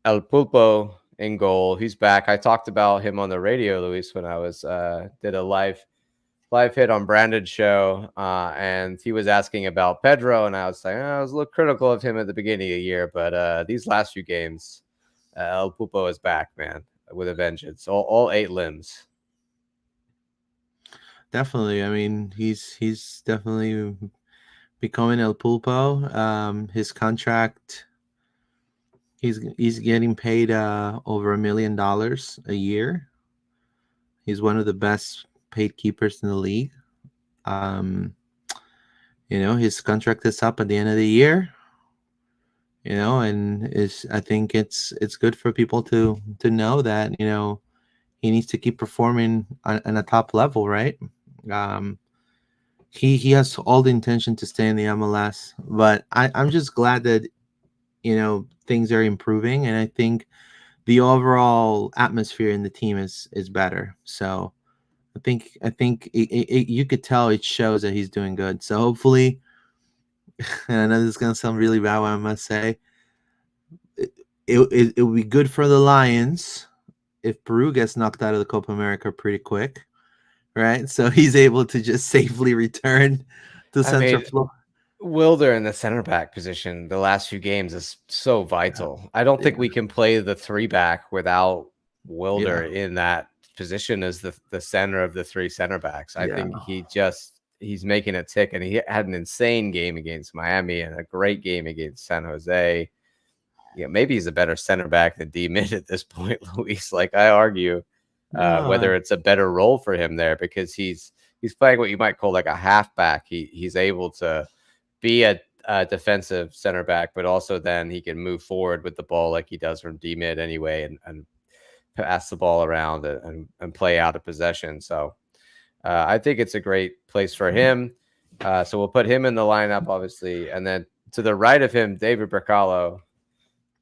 [SPEAKER 1] El Pulpo in goal. He's back. I talked about him on the radio, Luis, when I was did a live hit on Brandon's show, and he was asking about Pedro, and I was saying I was a little critical of him at the beginning of the year, but these last few games, El Pulpo is back, man, with a vengeance. All 8 limbs.
[SPEAKER 2] Definitely. I mean, he's definitely becoming El Pulpo. His contract, he's getting paid over $1 million a year. He's one of the best paid keepers in the league. His contract is up at the end of the year. And I think it's good for people to know that he needs to keep performing on a top level, right? He has all the intention to stay in the MLS, but I'm just glad that things are improving, and I think the overall atmosphere in the team is better. So I think you could tell it shows that he's doing good. So hopefully, and I know this is gonna sound really bad, what I must say, it would be good for the Lions if Peru gets knocked out of the Copa America pretty quick, right? So he's able to just safely return to Central Florida.
[SPEAKER 1] Wilder in the center back position the last few games is so vital. Yeah. I don't think we can play the 3-back without Wilder in that position as the center of the 3 center backs. I think he's making it tick, and he had an insane game against Miami and a great game against San Jose. Yeah, maybe he's a better center back than D mid at this point, Luis. Like I argue whether it's a better role for him there, because he's playing what you might call like a halfback. He's able to be a defensive center back, but also then he can move forward with the ball like he does from D mid anyway, and pass the ball around and play out of possession. So I think it's a great place for him. So we'll put him in the lineup, obviously, and then to the right of him, David Bracalo.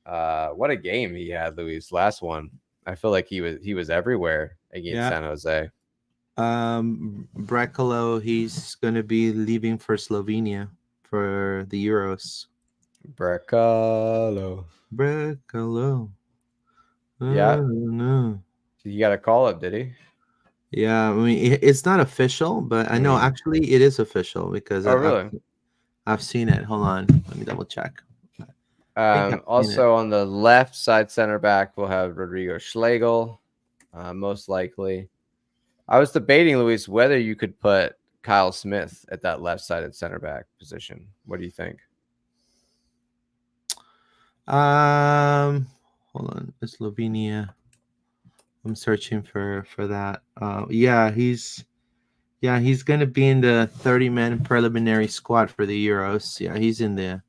[SPEAKER 1] What a game he had, Luis. Last one. I feel like he was everywhere against San Jose.
[SPEAKER 2] Bracalo, he's gonna be leaving for Slovenia for the Euros.
[SPEAKER 1] Bracalo. Yeah.
[SPEAKER 2] No.
[SPEAKER 1] He got a call up, did he?
[SPEAKER 2] Yeah, I mean it's not official, but I know actually it is official because
[SPEAKER 1] really?
[SPEAKER 2] I've seen it. Hold on, let me double check.
[SPEAKER 1] Also on the left side center back, we'll have Rodrigo Schlegel, most likely. I was debating, Luis, whether you could put Kyle Smith at that left-sided center back position. What do you think?
[SPEAKER 2] Hold on, Slovenia. I'm searching for that. Yeah, he's gonna be in the 30-man preliminary squad for the Euros. Yeah, he's in there.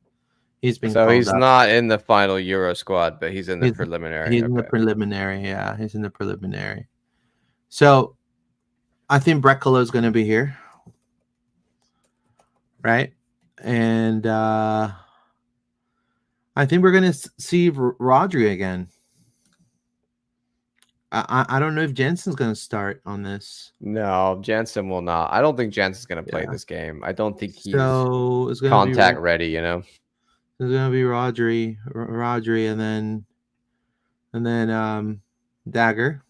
[SPEAKER 2] He's been.
[SPEAKER 1] So
[SPEAKER 2] called
[SPEAKER 1] he's
[SPEAKER 2] up.
[SPEAKER 1] not in the final Euro squad, but he's in the preliminary.
[SPEAKER 2] He's in the preliminary. Yeah, he's in the preliminary. So, I think Brecalo is gonna be here, right? And I think we're gonna see Rodri again. I don't know if Jensen's going to start on this.
[SPEAKER 1] No, Jensen will not. I don't think Jensen's going to play this game. I don't think he's
[SPEAKER 2] it's
[SPEAKER 1] contact ready, you know.
[SPEAKER 2] It's going to be Rodri, and then Dagger.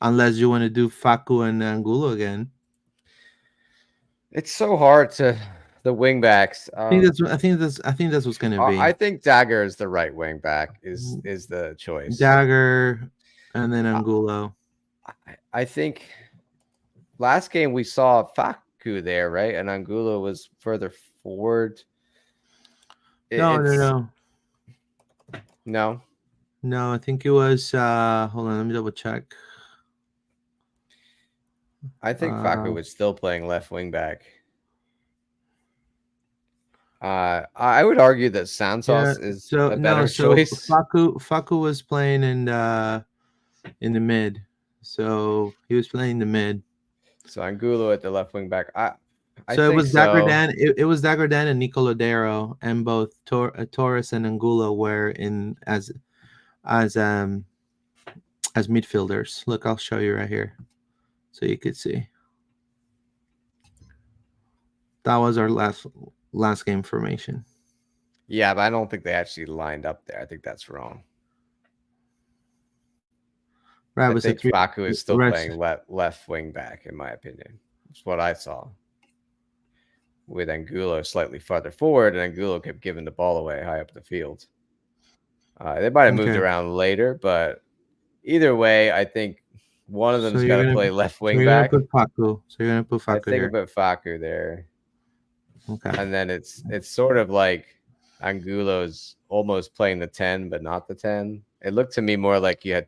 [SPEAKER 2] Unless you want to do Facu and Angulo again.
[SPEAKER 1] It's so hard to the wing backs.
[SPEAKER 2] I think that's what's going to be.
[SPEAKER 1] I think Dagger is the right wing back is the choice.
[SPEAKER 2] Dagger and then Angulo.
[SPEAKER 1] I think last game we saw Facu there, right? And Angulo was further forward.
[SPEAKER 2] No.
[SPEAKER 1] No,
[SPEAKER 2] I think it was hold on, let me double check.
[SPEAKER 1] I think Facu was still playing left wing back. I would argue that Santos is a better choice.
[SPEAKER 2] Facu was playing in the mid, so he was playing the mid.
[SPEAKER 1] So Angulo at the left wing back.
[SPEAKER 2] It was Dagerdan. It was Dagerdan and Nico Lodero, and both Torres and Angulo were in as midfielders. Look, I'll show you right here, so you could see. That was our last game formation.
[SPEAKER 1] Yeah, but I don't think they actually lined up there. I think that's wrong. Right, I think Facu is still playing left wing back, in my opinion. That's what I saw. With Angulo slightly farther forward, and Angulo kept giving the ball away high up the field. They might have moved around later, but either way, I think one of them's got to play left wing back.
[SPEAKER 2] You're gonna put Facu.
[SPEAKER 1] I think I put Facu there. Okay. And then it's sort of like Angulo's almost playing the 10, but not the 10. It looked to me more like you had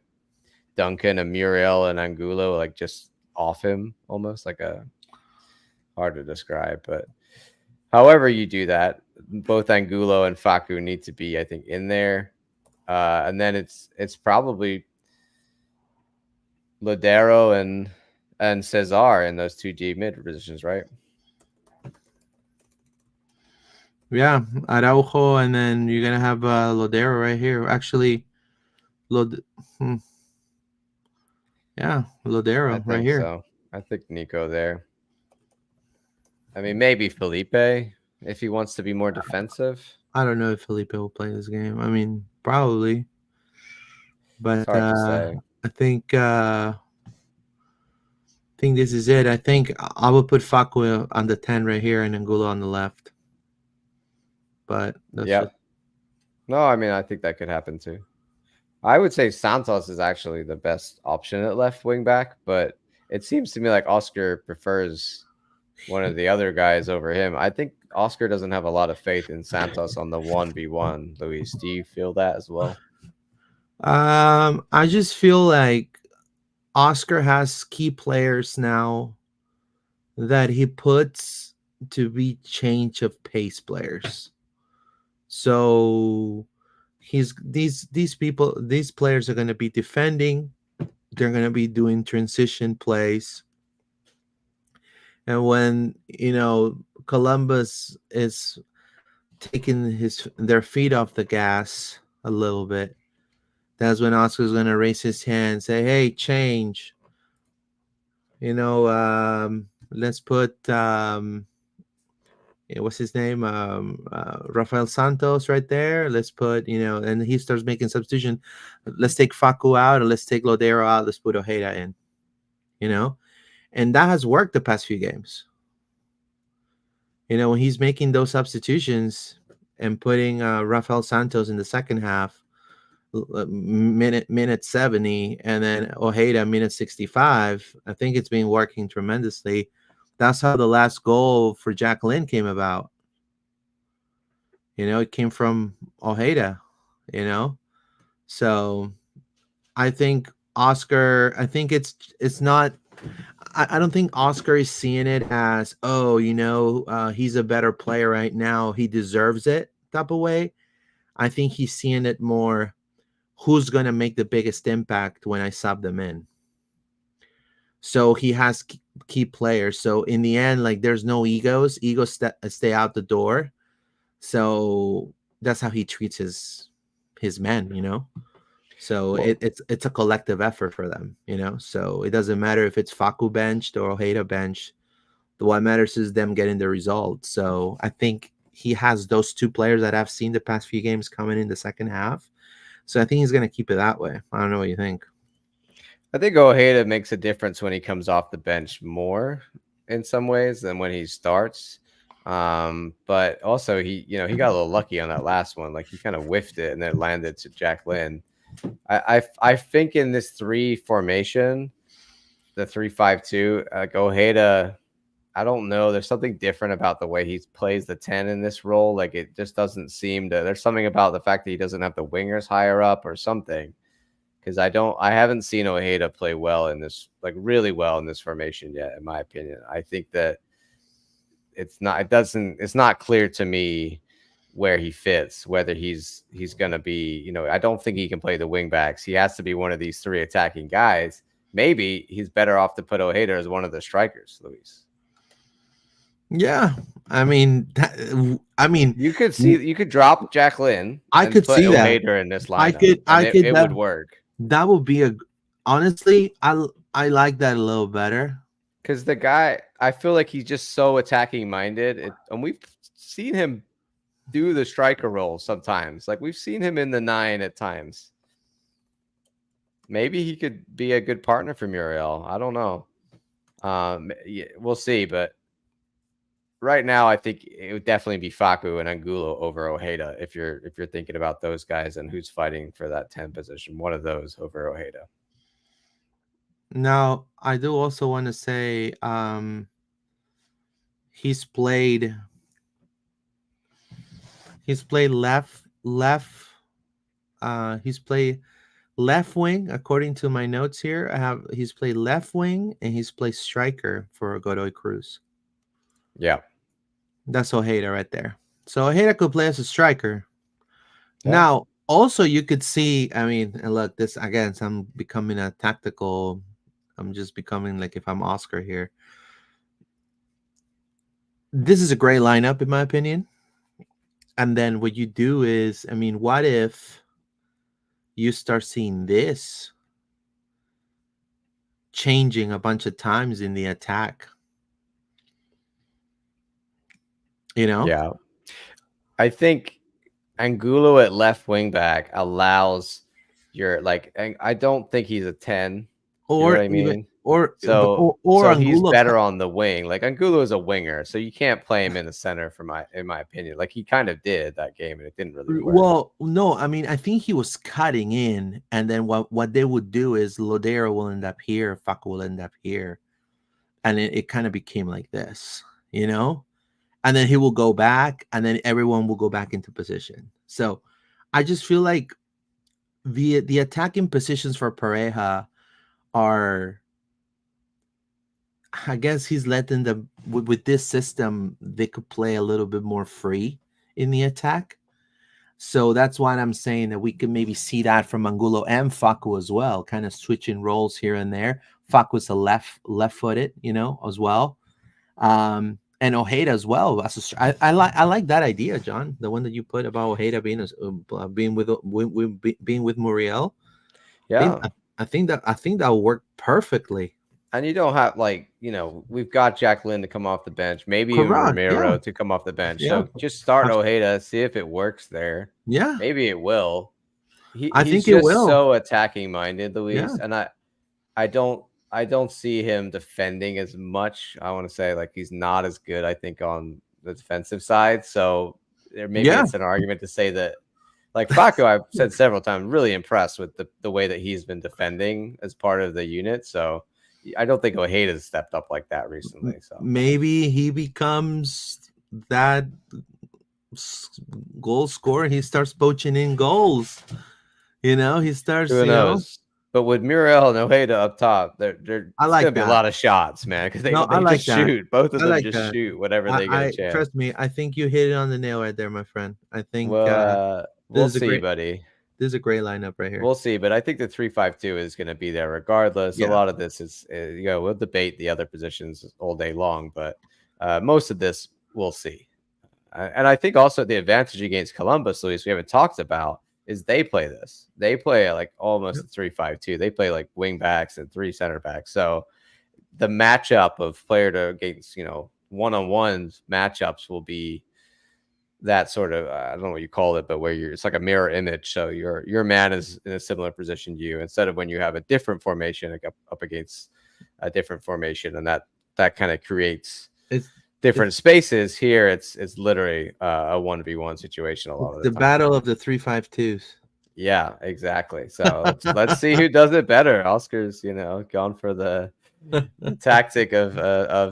[SPEAKER 1] Duncan and Muriel and Angulo like just off him, almost like a hard to describe. But however you do that, both Angulo and Facu need to be, I think, in there. And then it's probably Lodero and Cesar in those two deep mid positions, right?
[SPEAKER 2] Yeah, Araujo, and then you're gonna have Lodero right here. Actually, yeah, Lodero right here.
[SPEAKER 1] So I think Nico there. I mean, maybe Felipe if he wants to be more defensive.
[SPEAKER 2] I don't know if Felipe will play this game. I mean, probably, but
[SPEAKER 1] it's hard to say.
[SPEAKER 2] I think this is it. I think I would put Facu on the 10 right here and Angulo on the left. But
[SPEAKER 1] no, I mean, I think that could happen too. I would say Santos is actually the best option at left wing back, but it seems to me like Oscar prefers one of the other guys over him. I think Oscar doesn't have a lot of faith in Santos on the 1v1. Luis, do you feel that as well?
[SPEAKER 2] I just feel like Oscar has key players now that he puts to be change of pace players. So these players are going to be defending. They're going to be doing transition plays. And when Columbus is taking their feet off the gas a little bit, that's when Oscar's going to raise his hand and say, hey, change. Let's put what's his name? Rafael Santos right there. Let's put, and he starts making substitution. Let's take Facu out and let's take Lodero out. Let's put Ojeda in, and that has worked the past few games. When he's making those substitutions and putting Rafael Santos in the second half, minute 70, and then Ojeda minute 65, I think it's been working tremendously. That's how the last goal for Jacqueline came about. It came from Ojeda, so I think Oscar, it's not, I don't think Oscar is seeing it as, he's a better player right now, he deserves it type of way. I think he's seeing it more, who's going to make the biggest impact when I sub them in. So he has key players. So in the end, like, there's no egos. Egos stay out the door. So that's how he treats his men, So
[SPEAKER 1] Well,
[SPEAKER 2] it's a collective effort for them, So it doesn't matter if it's Facu benched or Ojeda benched. What matters is them getting the result. So I think he has those two players that I've seen the past few games coming in the second half. So I think he's going to keep it that way. I don't know what you think.
[SPEAKER 1] I think Ojeda makes a difference when he comes off the bench more in some ways than when he starts. But also he got a little lucky on that last one. Like, he kind of whiffed it and then landed to Jacqueline. I think in this 3 formation, the 3-5-2, like, Ojeda, I don't know. There's something different about the way he plays the 10 in this role. Like, it just doesn't seem to. There's something about the fact that he doesn't have the wingers higher up or something. Because I haven't seen Ojeda play well in this, like, really well in this formation yet, in my opinion. I think that it's not clear to me where he fits, whether he's going to be, I don't think he can play the wing backs. He has to be one of these 3 attacking guys. Maybe he's better off to put Ojeda as one of the strikers, Luis.
[SPEAKER 2] Yeah, I mean,
[SPEAKER 1] you could drop Jacqueline.
[SPEAKER 2] I could
[SPEAKER 1] put
[SPEAKER 2] see
[SPEAKER 1] Ojeda
[SPEAKER 2] that
[SPEAKER 1] in this lineup. It would work.
[SPEAKER 2] That would be honestly, I like that a little better.
[SPEAKER 1] Because the guy, I feel like he's just so attacking minded, and we've seen him do the striker role sometimes. Like, we've seen him in the 9 at times. Maybe he could be a good partner for Muriel. I don't know. Yeah, we'll see, but right now, I think it would definitely be Facu and Angulo over Ojeda if you're thinking about those guys and who's fighting for that 10 position. One of those over Ojeda.
[SPEAKER 2] Now, I do also want to say he's played left. He's played left wing, according to my notes here. He's played left wing and he's played striker for Godoy Cruz.
[SPEAKER 1] Yeah.
[SPEAKER 2] That's Ojeda right there. So Ojeda could play as a striker. Yeah. Now, also you could see, and look, this again, I'm just becoming like, if I'm Oscar here. This is a great lineup, in my opinion. And then what you do is, what if you start seeing this changing a bunch of times in the attack?
[SPEAKER 1] Yeah. I think Angulo at left wing back allows I don't think he's a 10.
[SPEAKER 2] Or
[SPEAKER 1] I mean?
[SPEAKER 2] So
[SPEAKER 1] he's better on the wing. Like, Angulo is a winger, so you can't play him in the center in my opinion. Like, he kind of did that game and it didn't really work.
[SPEAKER 2] Well, no, I think he was cutting in, and then what they would do is Lodero will end up here, Facu will end up here. And it kind of became like this, And then he will go back, and then everyone will go back into position. So I just feel like the attacking positions for Pareja are, I guess he's letting them, with this system, they could play a little bit more free in the attack. So that's why I'm saying that we could maybe see that from Angulo and Facu as well, kind of switching roles here and there. Facu's a left-footed, as well. And Ojeda as well. I like that idea, John. The one that you put about Ojeda being being with Muriel.
[SPEAKER 1] Yeah.
[SPEAKER 2] I think that will work perfectly.
[SPEAKER 1] And you don't have, like, we've got Jack Lynn to come off the bench, maybe even
[SPEAKER 2] Correct,
[SPEAKER 1] Ramiro
[SPEAKER 2] yeah.
[SPEAKER 1] to come off the bench.
[SPEAKER 2] Yeah.
[SPEAKER 1] So just start Ojeda, see if it works there.
[SPEAKER 2] Yeah.
[SPEAKER 1] Maybe it will.
[SPEAKER 2] I
[SPEAKER 1] He's
[SPEAKER 2] think it
[SPEAKER 1] just
[SPEAKER 2] will.
[SPEAKER 1] so attacking minded, Luis.
[SPEAKER 2] Yeah.
[SPEAKER 1] And I don't see him defending as much. I want to say, like, he's not as good, I think, on the defensive side. So maybe it's an argument to say that, like, Faco, I've said several times, really impressed with the way that he's been defending as part of the unit. So I don't think Ojeda's stepped up like that recently. So
[SPEAKER 2] maybe he becomes that goal scorer. He starts poaching in goals. He starts.
[SPEAKER 1] Who knows? But with Muriel and Ojeda up top, there's going to be a lot of shots, man, because they just shoot. Both of them just shoot whatever they get a chance.
[SPEAKER 2] Trust me, I think you hit it on the nail right there, my friend. I think
[SPEAKER 1] we'll see, buddy.
[SPEAKER 2] This is a great lineup right here.
[SPEAKER 1] We'll see, but I think the 3-5-2 is going to be there regardless. Yeah. A lot of this is, we'll debate the other positions all day long, but most of this we'll see. And I think also the advantage against Columbus, Luis, we haven't talked about, is they play this. They play like almost a 3-5-2. They play like wing backs and 3 center backs. So the matchup of player to against, one-on-ones matchups will be that sort of, I don't know what you call it, but where it's like a mirror image. So your man is in a similar position to you, instead of when you have a different formation, like up against a different formation, and that kind of creates different spaces. Here it's literally a 1v1 situation a lot of the time.
[SPEAKER 2] Battle of the 3-5-2s.
[SPEAKER 1] Yeah, exactly. So let's see who does it better. Oscar's gone for the tactic of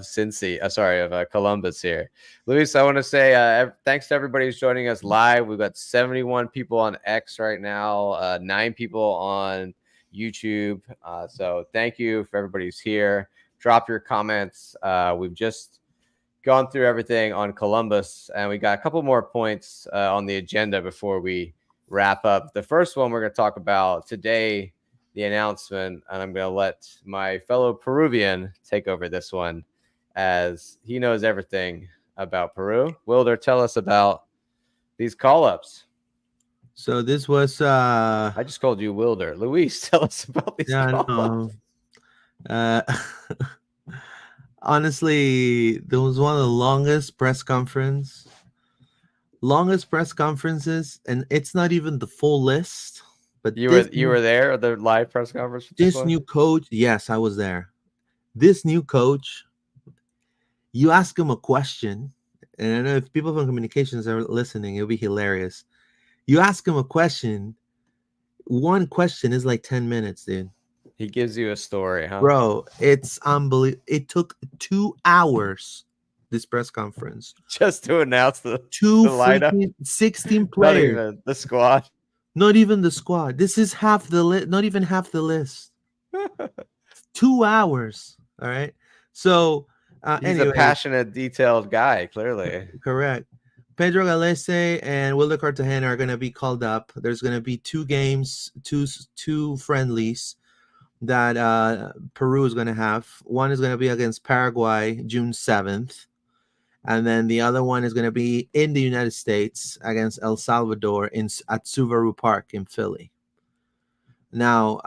[SPEAKER 1] Cincy, of Columbus here. Luis, I want to say thanks to everybody who's joining us live. We've got 71 people on X right now, 9 people on YouTube. So thank you for everybody who's here. Drop your comments. We've just gone through everything on Columbus, and we got a couple more points on the agenda before we wrap up. The first one we're going to talk about today, the announcement, and I'm going to let my fellow Peruvian take over this one, as he knows everything about Peru. Wilder, tell us about these call-ups.
[SPEAKER 2] So this was
[SPEAKER 1] I just called you Wilder. Luis, tell us about these call-ups.
[SPEAKER 2] Honestly, there was one of the longest press conferences, and it's not even the full list. But
[SPEAKER 1] you were there at the live press conference?
[SPEAKER 2] This new coach, yes, I was there. This new coach, you ask him a question, and I know if people from communications are listening, it'll be hilarious. You ask him a question, one question is like 10 minutes, dude.
[SPEAKER 1] He gives you a story, huh?
[SPEAKER 2] Bro, it's unbelievable. It took 2 hours, this press conference,
[SPEAKER 1] just to announce the
[SPEAKER 2] lineup. 16 players.
[SPEAKER 1] Not even the squad.
[SPEAKER 2] Not even the squad. This is half the list. Not even half the list. 2 hours. All right. So
[SPEAKER 1] he's a passionate, detailed guy, clearly.
[SPEAKER 2] Correct. Pedro Galese and Wilder Cartagena are going to be called up. There's going to be 2 games, two friendlies that Peru is going to have. One is going to be against Paraguay June 7th. And then the other one is going to be in the United States against El Salvador at Subaru Park in Philly. Now,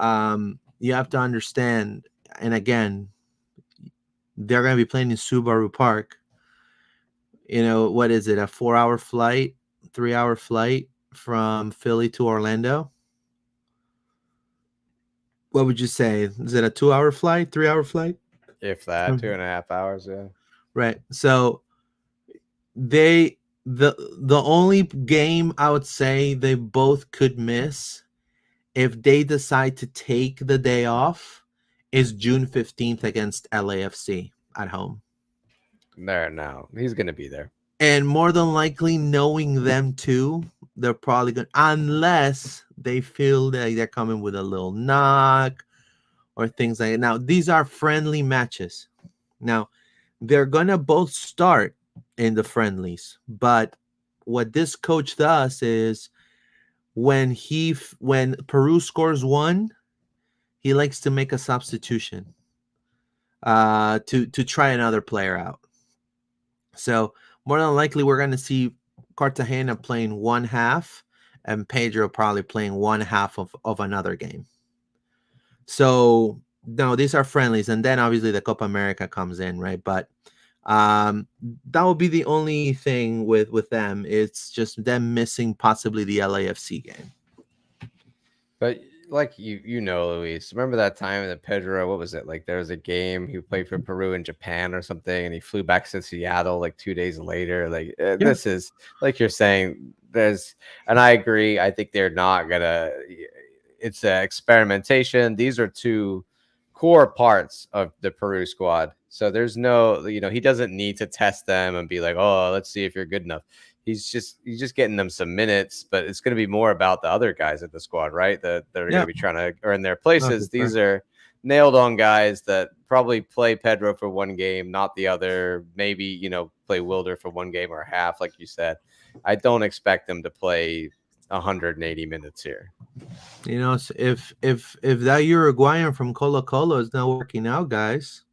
[SPEAKER 2] you have to understand, and again, they're going to be playing in Subaru Park. What is it? A 4-hour flight, 3-hour flight from Philly to Orlando? What would you say? Is it a 2-hour flight, 3-hour flight?
[SPEAKER 1] If that, 2.5 hours, yeah.
[SPEAKER 2] Right. So the only game I would say they both could miss if they decide to take the day off is June 15th against LAFC at home.
[SPEAKER 1] There now. He's going to be there.
[SPEAKER 2] And more than likely, knowing them too, they're probably going to, unless they feel that they're coming with a little knock or things like that. Now, these are friendly matches. Now, they're going to both start in the friendlies. But what this coach does is when Peru scores 1, he likes to make a substitution to try another player out. So more than likely, we're going to see Cartagena playing one half and Pedro probably playing one half of another game. So no, these are friendlies, and then obviously the Copa America comes in, right? But that would be the only thing with them. It's just them missing possibly the LAFC game.
[SPEAKER 1] But like Luis, remember that time that Pedro, what was it? Like there was a game he played for Peru and Japan or something, and he flew back to Seattle like 2 days later. Like this is like you're saying, and I agree. I think they're not gonna. It's an experimentation. These are two core parts of the Peru squad. So there's no, he doesn't need to test them and be like, oh, let's see if you're good enough. He's just getting them some minutes, but it's going to be more about the other guys at the squad, right? That are going to be trying to earn their places. These are nailed on guys that probably play Pedro for one game, not the other. Maybe, play Wilder for one game or a half, like you said. I don't expect them to play 180 minutes here.
[SPEAKER 2] If that Uruguayan from Colo Colo is not working out, guys,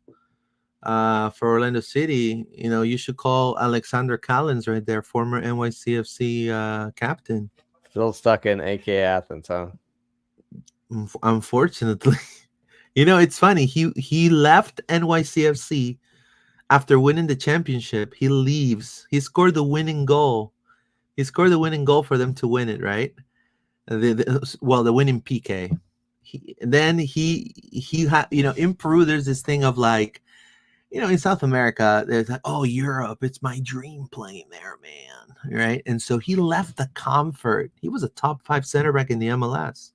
[SPEAKER 2] for Orlando City, you should call Alexander Callens right there, former NYCFC captain.
[SPEAKER 1] Still stuck in AK Athens, huh?
[SPEAKER 2] Unfortunately, it's funny. He left NYCFC after winning the championship. He leaves. He scored the winning goal. He scored the winning goal for them to win it, right? The winning PK. Then he had, in Peru, there's this thing of like, in South America, there's like, oh, Europe, it's my dream playing there, man, right? And so he left the comfort. He was a top 5 center back in the MLS.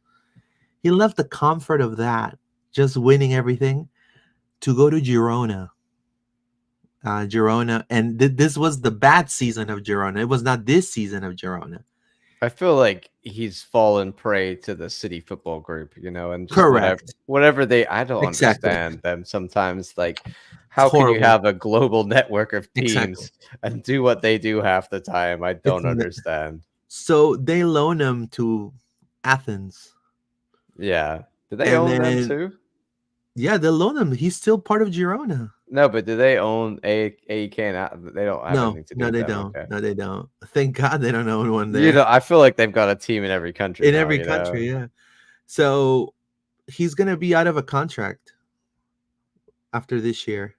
[SPEAKER 2] He left the comfort of that, just winning everything, to go to Girona. Girona, and this was the bad season of Girona. It was not this season of Girona.
[SPEAKER 1] I feel like he's fallen prey to the City Football Group, and just
[SPEAKER 2] correct.
[SPEAKER 1] Whatever they, I don't understand them sometimes. Like, how can you have a global network of teams and do what they do half the time? I don't understand.
[SPEAKER 2] So they loan him to Athens.
[SPEAKER 1] Yeah. Do they own them too?
[SPEAKER 2] Yeah, they loan him. He's still part of Girona.
[SPEAKER 1] No, but do they own AEK? They don't have anything to do with
[SPEAKER 2] they
[SPEAKER 1] them.
[SPEAKER 2] don't.
[SPEAKER 1] Okay.
[SPEAKER 2] No, they don't. Thank God they don't own one there.
[SPEAKER 1] I feel like they've got a team in every country.
[SPEAKER 2] Yeah. So he's gonna be out of a contract after this year.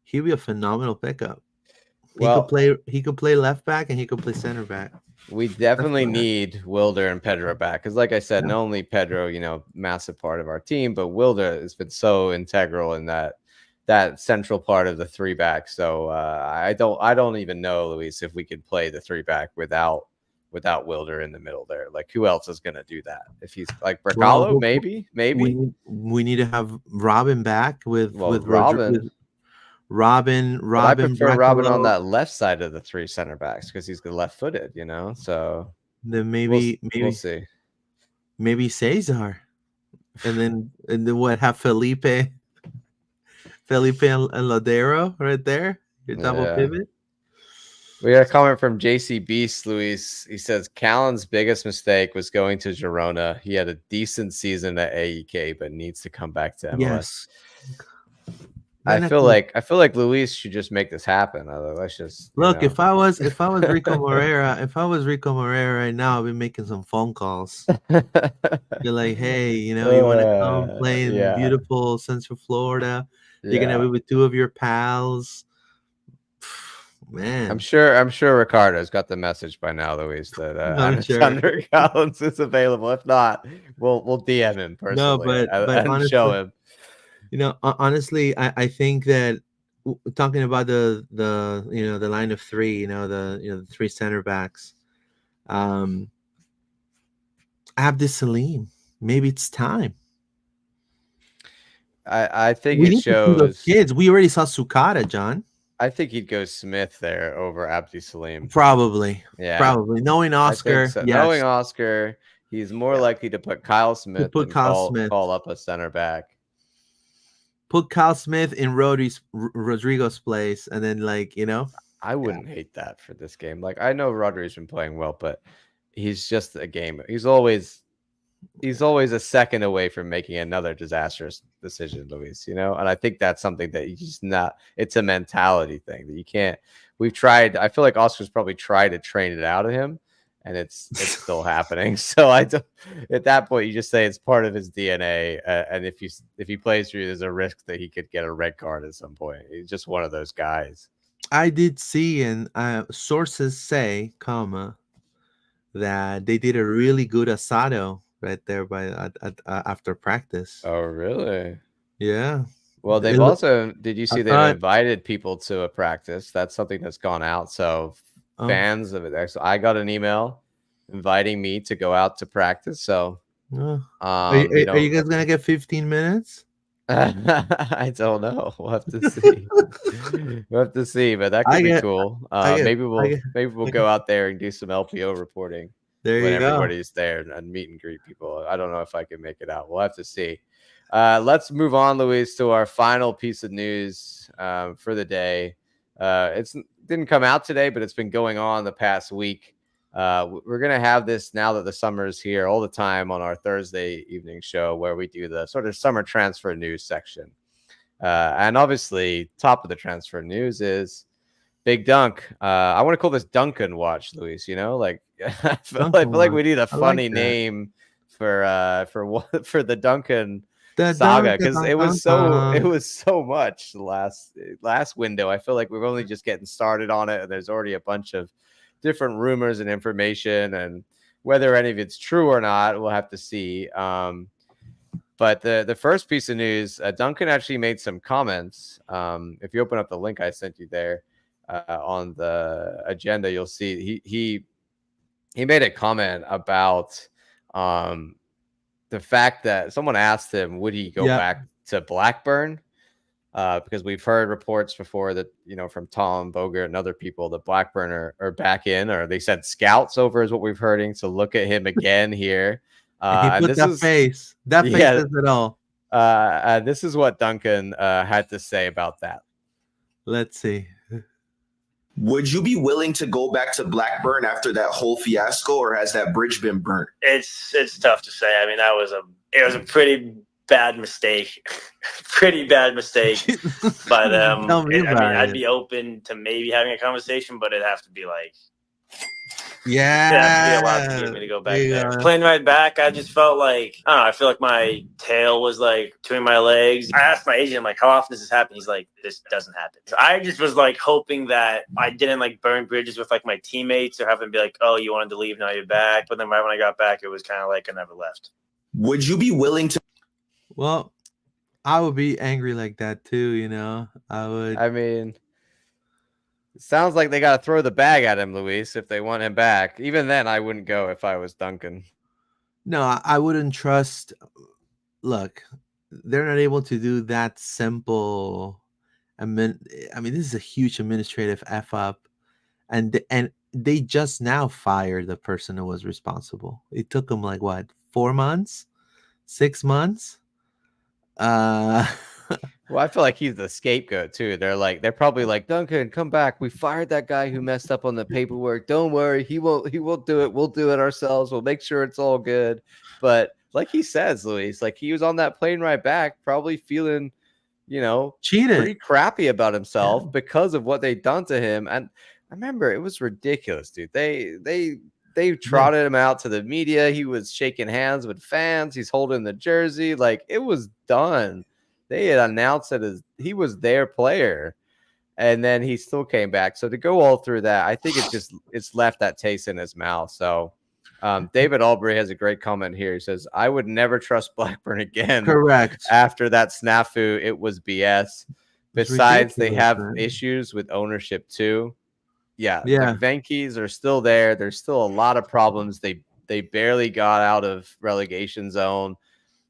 [SPEAKER 2] He'll be a phenomenal pickup. He could play left back and he could play center back.
[SPEAKER 1] We definitely need Wilder and Pedro back because, like I said, not only Pedro, massive part of our team, but Wilder has been so integral in that central part of the 3-back. So I don't even know, Luis, if we could play the 3-back without Wilder in the middle there. Like, who else is going to do that? If he's like Bercalo, maybe.
[SPEAKER 2] We need to have Robin back with
[SPEAKER 1] Robin.
[SPEAKER 2] Robin.
[SPEAKER 1] I prefer Robin on that left side of the 3 center backs because he's left-footed, So
[SPEAKER 2] then maybe
[SPEAKER 1] we'll see.
[SPEAKER 2] Maybe Cesar, and then what? Have Felipe and Ladero right there. Your double pivot.
[SPEAKER 1] We got a comment from JC Beast, Luis. He says Callan's biggest mistake was going to Girona. He had a decent season at AEK, but needs to come back to MLS.
[SPEAKER 2] Yes.
[SPEAKER 1] I feel like Luis should just make this happen. Let's just
[SPEAKER 2] look. If I was Rico Moreira, right now, I'd be making some phone calls. Be like, hey, you want to come play in beautiful Central Florida? You're gonna be with 2 of your pals. Man,
[SPEAKER 1] I'm sure Ricardo's got the message by now, Luis, that Alexander Collins is available. If not, we'll DM him personally and honestly, show him.
[SPEAKER 2] Honestly, I think that talking about the line of 3, the 3 center backs, Abdi Salim, maybe it's time.
[SPEAKER 1] I think it shows
[SPEAKER 2] kids. We already saw Sukata, John.
[SPEAKER 1] I think he'd go Smith there over Abdi Salim.
[SPEAKER 2] Probably. Knowing Oscar,
[SPEAKER 1] so. Knowing Oscar, he's more likely to put Kyle Smith call up a center back.
[SPEAKER 2] Put Kyle Smith in Rodrigo's place, and then
[SPEAKER 1] I wouldn't hate that for this game. Like, I know Rodrigo's been playing well, but he's just a gamer. He's always he's always a second away from making another disastrous decision, Luis, you know? And I think that's something that you just not, it's a mentality thing that you can't, we've tried, I feel like Oscar's probably tried to train it out of him and it's still happening. So I don't, at that point, you just say it's part of his DNA. And if he plays through, there's a risk that he could get a red card at some point. He's just one of those guys.
[SPEAKER 2] I did see, and sources say, that they did a really good asado right there after practice.
[SPEAKER 1] Oh, really?
[SPEAKER 2] Yeah.
[SPEAKER 1] Well, they've also, did you see they've invited people to a practice? That's something that's gone out. So fans of it. So I got an email inviting me to go out to practice. So
[SPEAKER 2] are you guys going to get 15 minutes?
[SPEAKER 1] I don't know. We'll have to see. We'll have to see, but that could be cool. Maybe we'll go out there and do some LPO reporting when everybody's there and meet and greet people. I don't know if I can make it out. We'll have to see. Let's move on, Luis, to our final piece of news for the day. It didn't come out today, but it's been going on the past week. We're going to have this now that the summer is here all the time on our Thursday evening show where we do the sort of summer transfer news section. And obviously, top of the transfer news is Big Dunk. I want to call this Duncan Watch, Luis. You know, like I feel like we need a funny name for the Duncan saga because it was so much last window. I feel like we're only just getting started on it, and there's already a bunch of different rumors and information, and whether any of it's true or not, we'll have to see. But the first piece of news, Duncan actually made some comments. If you open up the link I sent you there on the agenda, you'll see he made a comment about the fact that someone asked him, would he go back to Blackburn? Because we've heard reports before that, you know, from Tom Bogert and other people that Blackburn are back in, or they said scouts over is what we've heard. So look at him again here.
[SPEAKER 2] He put that face. That face says it all.
[SPEAKER 1] This is what Duncan had to say about that.
[SPEAKER 2] Let's see.
[SPEAKER 8] Would you be willing to go back to Blackburn after that whole fiasco, or has that bridge been burnt?
[SPEAKER 9] It's tough to say. I mean, it was a pretty bad mistake. Pretty bad mistake by them. I'd be open to maybe having a conversation, but it'd have to be like, it'd have to be a lot to get me to go back there. Playing right back, I just felt like, I don't know, I feel like my tail was like between my legs. I asked my agent, like, how often does this happen? He's like, this doesn't happen. So I just was like hoping that I didn't like burn bridges with like my teammates or have them be like, oh, you wanted to leave, now you're back. But then right when I got back, it was kind of like I never left.
[SPEAKER 8] Would you be willing to?
[SPEAKER 2] Well, I would be angry like that too, you know. I would.
[SPEAKER 1] I mean, it sounds like they got to throw the bag at him, Luis, if they want him back. Even then, I wouldn't go if I was Duncan.
[SPEAKER 2] No, I wouldn't trust. Look, they're not able to do that simple. I mean, this is a huge administrative F up, and they just now fired the person who was responsible. It took them like what, 4 months, 6 months.
[SPEAKER 1] Well, I feel like he's the scapegoat too. They're probably like, Duncan, come back. We fired that guy who messed up on the paperwork. Don't worry, he won't do it. We'll do it ourselves. We'll make sure it's all good. But like he says, Luis, like he was on that plane right back, probably feeling, you know,
[SPEAKER 2] cheated,
[SPEAKER 1] pretty crappy about himself because of what they'd done to him. And I remember it was ridiculous, dude. They trotted him out to the media. He was shaking hands with fans. He's holding the jersey. Like, it was done. They had announced that he was their player, and then he still came back. So to go all through that, I think it's left that taste in his mouth. So David Albury has a great comment here. He says, I would never trust Blackburn again.
[SPEAKER 2] Correct.
[SPEAKER 1] After that snafu, it was BS. Besides, they have issues with ownership too. Yeah. The Venkis are still there. There's still a lot of problems. They barely got out of relegation zone.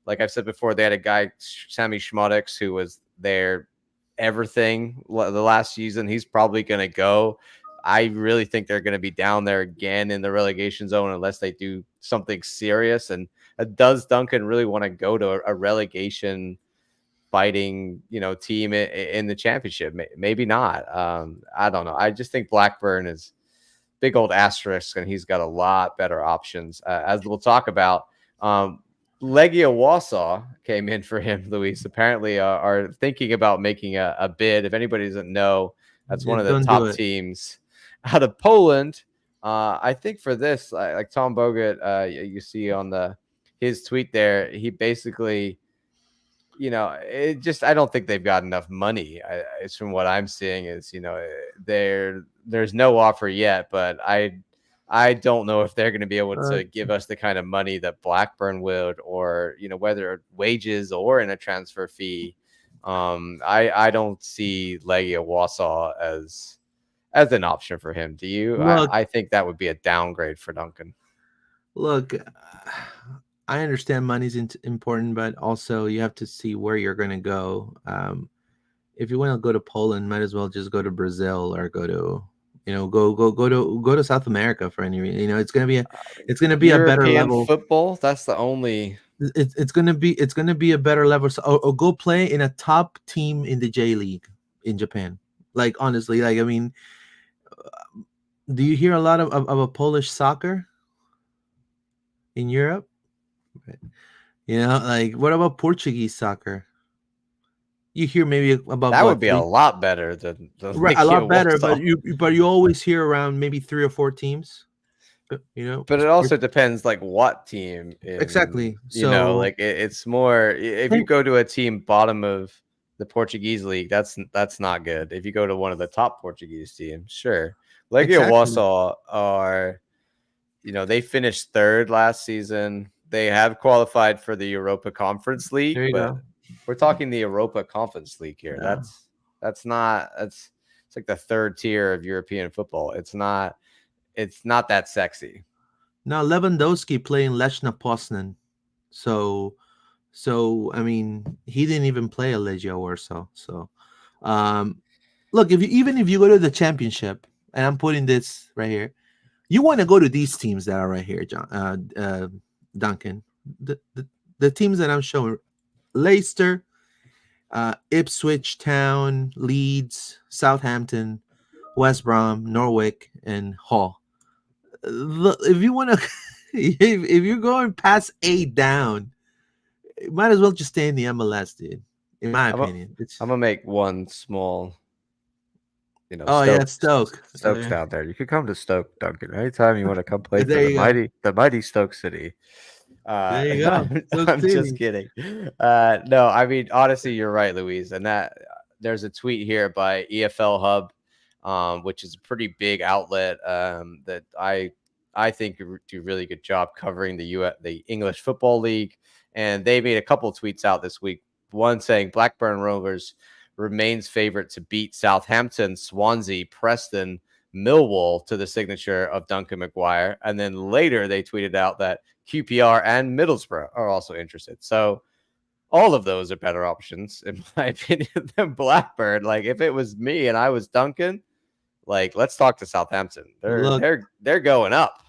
[SPEAKER 1] Like I've said before, they had a guy, Sammy Schmodix, who was there everything the last season. He's probably going to go. I really think they're going to be down there again in the relegation zone unless they do something serious. And does Duncan really want to go to a relegation fighting, you know, team in the championship? Maybe not. I don't know. I just think Blackburn is big old asterisk, and he's got a lot better options, as we'll talk about. Legia Warsaw came in for him, Luis. Apparently are thinking about making a bid. If anybody doesn't know, that's one of the
[SPEAKER 2] Don't do
[SPEAKER 1] top
[SPEAKER 2] it.
[SPEAKER 1] teams out of Poland. I think for this, like Tom Bogut, you see on his tweet there, he basically, I don't think they've got enough money. It's from what I'm seeing is, there's no offer yet, but I don't know if they're going to be able to give us the kind of money that Blackburn would, or whether wages or in a transfer fee. I don't see Legia Warsaw as an option for him. Do you?
[SPEAKER 2] Look,
[SPEAKER 1] I think that would be a downgrade for Duncan.
[SPEAKER 2] Look, I understand money's important, but also you have to see where you're going to go. If you want to go to Poland, might as well just go to Brazil or go to go to South America for any reason. It's gonna be a better level.
[SPEAKER 1] Football. That's the only.
[SPEAKER 2] It's gonna be a better level. So, or go play in a top team in the J League in Japan. Like honestly, like I mean, do you hear a lot of a Polish soccer in Europe? Like what about Portuguese soccer? You hear maybe about
[SPEAKER 1] that would be a lot better than
[SPEAKER 2] right, a lot better, but you always hear around maybe 3 or 4 teams. But
[SPEAKER 1] it also depends like what team
[SPEAKER 2] exactly.
[SPEAKER 1] So like it's more if you go to a team bottom of the Portuguese league, that's not good. If you go to one of the top Portuguese teams, sure. Legia Warsaw are, they finished 3rd last season. They have qualified for the Europa Conference League, but we're talking the Europa Conference League here.
[SPEAKER 2] Yeah.
[SPEAKER 1] It's like the 3rd tier of European football. It's not that sexy.
[SPEAKER 2] Now Lewandowski playing Lechna Poznan. So I mean, he didn't even play a Legia Warsaw. So look, if you go to the championship, and I'm putting this right here, you want to go to these teams that are right here, John, Duncan. The teams that I'm showing: Leicester, Ipswich Town, Leeds, Southampton, West Brom, Norwich, and Hull. If you want to, if you're going past 8 down, you might as well just stay in the MLS, dude. In my opinion,
[SPEAKER 1] I'm gonna make one small.
[SPEAKER 2] Stoke.
[SPEAKER 1] Stoke's down there. You could come to Stoke, Duncan, anytime you want to come play for the mighty Stoke City.
[SPEAKER 2] There you go.
[SPEAKER 1] I'm just kidding. No, I mean honestly, you're right, Louise. And that there's a tweet here by EFL Hub, which is a pretty big outlet that I think do a really good job covering the English Football League. And they made a couple of tweets out this week. One saying Blackburn Rovers remains favorite to beat Southampton, Swansea, Preston, Millwall to the signature of Duncan McGuire. And then later they tweeted out that QPR and Middlesbrough are also interested. So all of those are better options, in my opinion, than Blackburn. Like if it was me and I was Duncan, like let's talk to Southampton. They're going up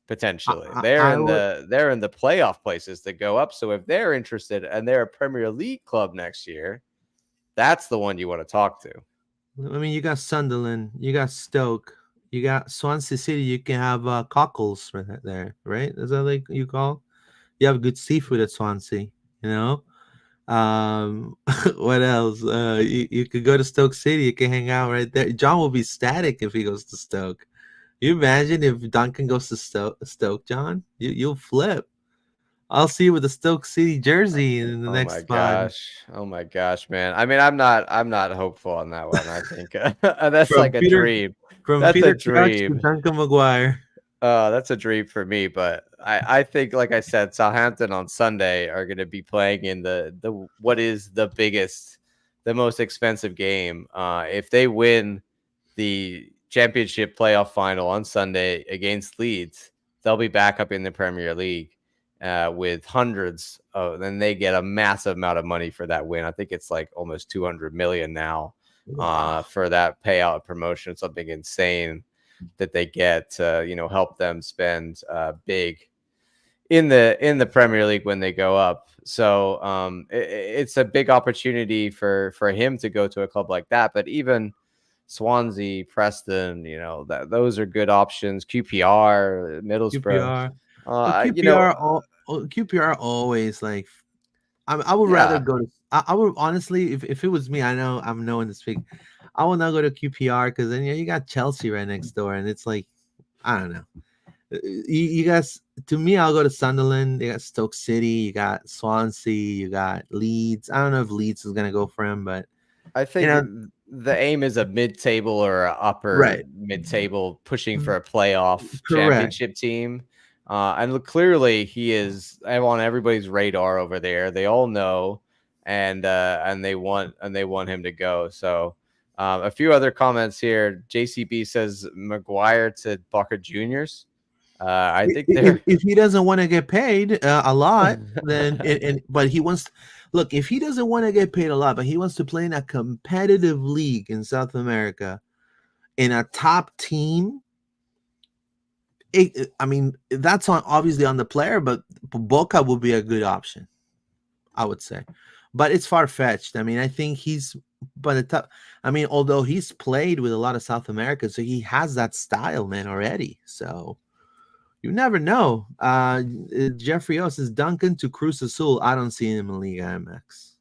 [SPEAKER 1] potentially. They're in the playoff places to go up. So if they're interested and they're a Premier League club next year, that's the one you want to talk to.
[SPEAKER 2] I mean, you got Sunderland, you got Stoke, you got Swansea City. You can have cockles right there, right? Is that like you call? You have good seafood at Swansea, what else? You could go to Stoke City. You can hang out right there. John will be static if he goes to Stoke. You imagine if Duncan goes to Stoke, John? You'll flip. I'll see you with the Stoke City jersey in the next spot.
[SPEAKER 1] Oh my gosh, man. I mean, I'm not hopeful on that one. I think that's like a dream.
[SPEAKER 2] From Peter Crouch to Duncan McGuire.
[SPEAKER 1] That's a dream for me. But I think, like I said, Southampton on Sunday are going to be playing in the what is the biggest, the most expensive game. If they win the championship playoff final on Sunday against Leeds, they'll be back up in the Premier League. With hundreds of, then they get a massive amount of money for that win. I think it's like almost 200 million now for that payout promotion, something insane that they get to, help them spend big in the Premier League when they go up. So it's a big opportunity for him to go to a club like that. But even Swansea, Preston, those are good options. QPR, Middlesbrough.
[SPEAKER 2] QPR QPR always like. I would rather go to. I would honestly, if it was me, I know I'm knowing to speak. I would not go to QPR because then you got Chelsea right next door, and it's like I don't know. You guys, to me, I'll go to Sunderland. You got Stoke City, you got Swansea, you got Leeds. I don't know if Leeds is gonna go for him, but
[SPEAKER 1] I think the aim is a mid-table or a upper mid-table pushing for a playoff championship team. And look, clearly he is on everybody's radar over there. They all know, and they want him to go. So a few other comments here. JCB says Maguire to Boca Juniors. I think
[SPEAKER 2] if he doesn't want to get paid a lot, then but he wants. Look, if he doesn't want to get paid a lot, but he wants to play in a competitive league in South America, in a top team. I mean, that's obviously on the player, but Boca would be a good option, I would say. But it's far-fetched. I mean, I think he's although he's played with a lot of South America, so he has that style, man, already. So you never know. Jeffrey O says Duncan to Cruz Azul. I don't see him in Liga MX.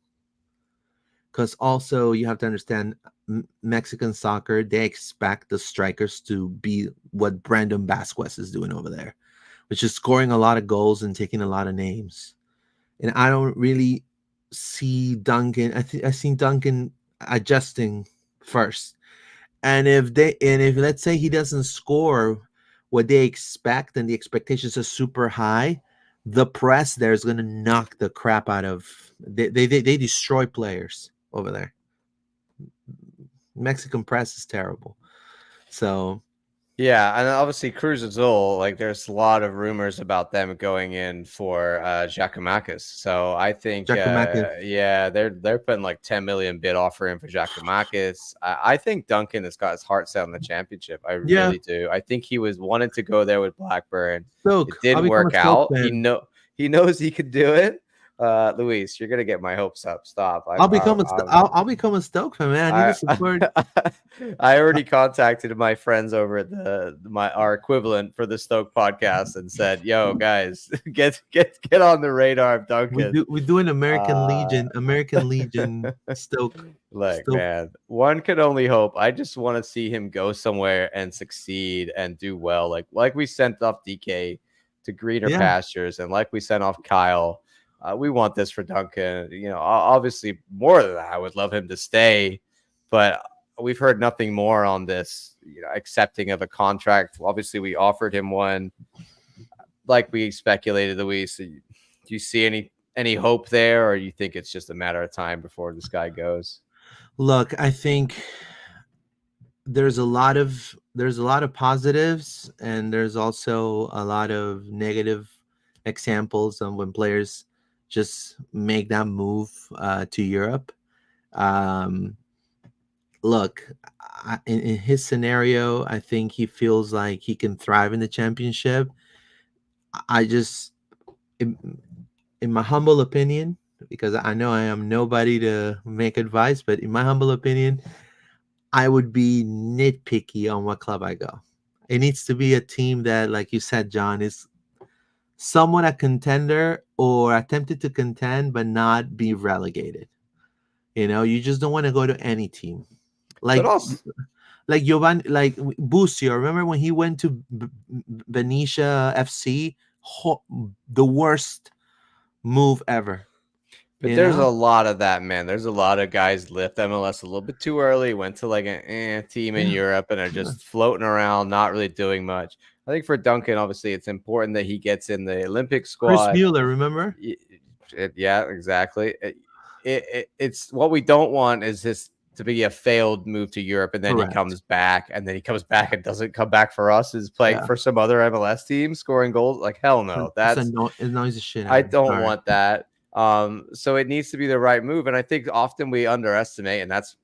[SPEAKER 2] Because also you have to understand Mexican soccer, they expect the strikers to be what Brandon Vasquez is doing over there, which is scoring a lot of goals and taking a lot of names. And I don't really see Duncan. I see Duncan adjusting first. And if let's say he doesn't score what they expect and the expectations are super high, the press there is going to knock the crap out of. They destroy players over there. Mexican press is terrible. So
[SPEAKER 1] yeah, and obviously Cruz Azul, like there's a lot of rumors about them going in for Giacomakis. So I think they're putting like 10 million bid offer in for Giacomakis. I think Duncan has got his heart set on the championship. I really do. I think he wanted to go there with Blackburn. It didn't work out. He knows he could do it. Luis, you're gonna get my hopes up. Stop.
[SPEAKER 2] I'll become a Stoke fan, man. I need to support.
[SPEAKER 1] I already contacted my friends over at our equivalent for the Stoke podcast and said, "Yo, guys, get on the radar of Duncan.
[SPEAKER 2] We're doing American Legion Stoke."
[SPEAKER 1] Man, one can only hope. I just want to see him go somewhere and succeed and do well. Like we sent off DK to greener pastures, and like we sent off Kyle. We want this for Duncan. You know, obviously more than that, I would love him to stay, but we've heard nothing more on this, accepting of a contract. Obviously, we offered him one, like we speculated, Luis. Do you see any hope there, or you think it's just a matter of time before this guy goes?
[SPEAKER 2] Look, I think there's a lot of positives, and there's also a lot of negative examples of when players just make that move to Europe. Look, in his scenario, I think he feels like he can thrive in the championship. In my humble opinion, because I know I am nobody to make advice, but in my humble opinion, I would be nitpicky on what club I go. It needs to be a team that, like you said, John, is somewhat a contender or attempted to contend but not be relegated. You just don't want to go to any team like Giovanni, like Busio. Remember when he went to Venetia FC? The worst move ever.
[SPEAKER 1] But there's a lot of that, man. There's a lot of guys left MLS a little bit too early, went to like an team in Europe and are just floating around, not really doing much. I think for Duncan, obviously, it's important that he gets in the Olympic squad.
[SPEAKER 2] Chris Mueller, remember?
[SPEAKER 1] Yeah, exactly. It's what we don't want is this to be a failed move to Europe, and then he comes back, and doesn't come back for us. Is playing for some other MLS team, scoring goals. Like hell no, it
[SPEAKER 2] annoys the shit.
[SPEAKER 1] I don't want that. So it needs to be the right move, and I think often we underestimate, and that's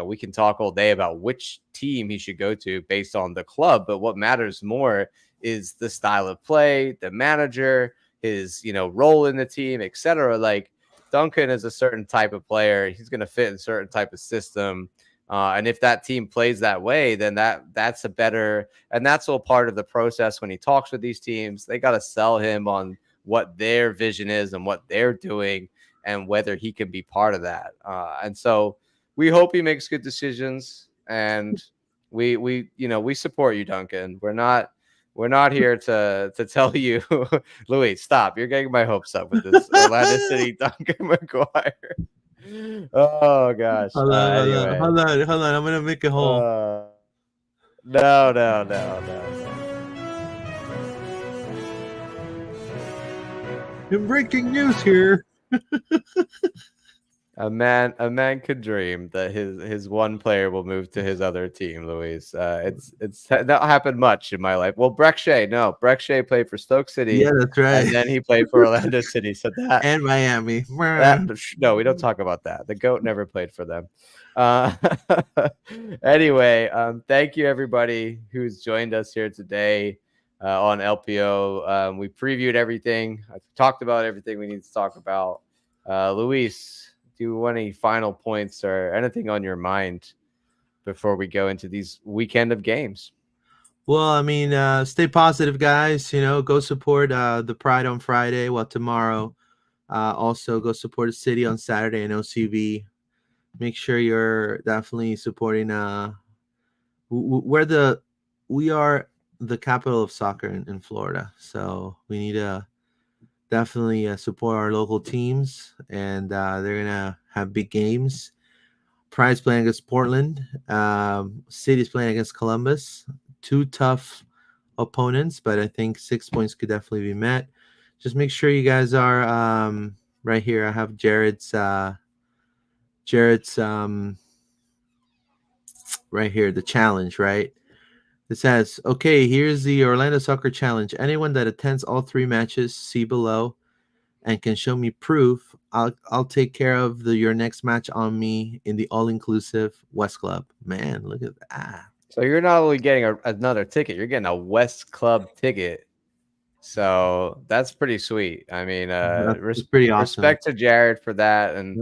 [SPEAKER 1] we can talk all day about which team he should go to based on the club, but what matters more is the style of play, the manager, his role in the team, etc. Like Duncan is a certain type of player; he's going to fit in a certain type of system, and if that team plays that way, then that's a better, and that's all part of the process when he talks with these teams. They got to sell him on what their vision is and what they're doing and whether he can be part of that. And so we hope he makes good decisions, and we support you, Duncan. We're not here to tell you, Luis, stop. You're getting my hopes up with this Orlando City Duncan McGuire. Oh gosh.
[SPEAKER 2] Hold on,
[SPEAKER 1] Anyway.
[SPEAKER 2] hold on. I'm gonna make a hole.
[SPEAKER 1] No.
[SPEAKER 2] In breaking news here.
[SPEAKER 1] A man could dream that his one player will move to his other team, Luis. It's not happened much in my life. Well, Breck Shea played for Stoke City.
[SPEAKER 2] Yeah, that's right.
[SPEAKER 1] And then he played for Orlando City. So that
[SPEAKER 2] and Miami.
[SPEAKER 1] No, we don't talk about that. The GOAT never played for them. Anyway, thank you everybody who's joined us here today on LPO. We previewed everything. I've talked about everything we need to talk about. Luis, do you want any final points or anything on your mind before we go into these weekend of games?
[SPEAKER 2] Well, I mean, stay positive, guys. Go support the Pride on Friday. Well, tomorrow. Also, go support the city on Saturday in OCB. Make sure you're definitely supporting. We are the capital of soccer in Florida, so we need to definitely support our local teams, and they're gonna have big games. Pride's playing against Portland. City's playing against Columbus. Two tough opponents, but I think 6 points could definitely be met. Just make sure you guys are right here. I have Jared's right here, the challenge, right? It says, okay, here's the Orlando Soccer Challenge. Anyone that attends all 3 matches, see below, and can show me proof, I'll take care of your next match on me in the all-inclusive West Club. Man, look at that.
[SPEAKER 1] So you're not only getting another ticket, you're getting a West Club ticket. So that's pretty sweet. I mean,
[SPEAKER 2] that's pretty awesome.
[SPEAKER 1] Respect to Jared for that. And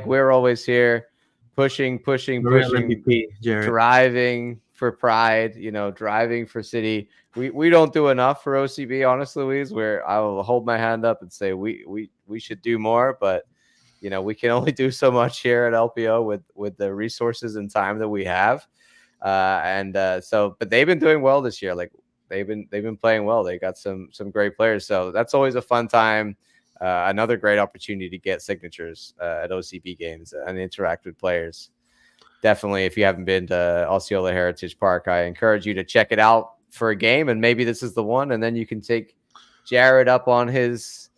[SPEAKER 1] we're always here pushing,
[SPEAKER 2] MVP,
[SPEAKER 1] driving for Pride, driving for City. We don't do enough for OCB, honestly, Louise, where I will hold my hand up and say we should do more, but we can only do so much here at LPO with the resources and time that we have. But they've been doing well this year. Like they've been playing well. They got some great players. So that's always a fun time. Another great opportunity to get signatures at OCB games and interact with players. Definitely, if you haven't been to Osceola Heritage Park, I encourage you to check it out for a game, and maybe this is the one, and then you can take Jared up on his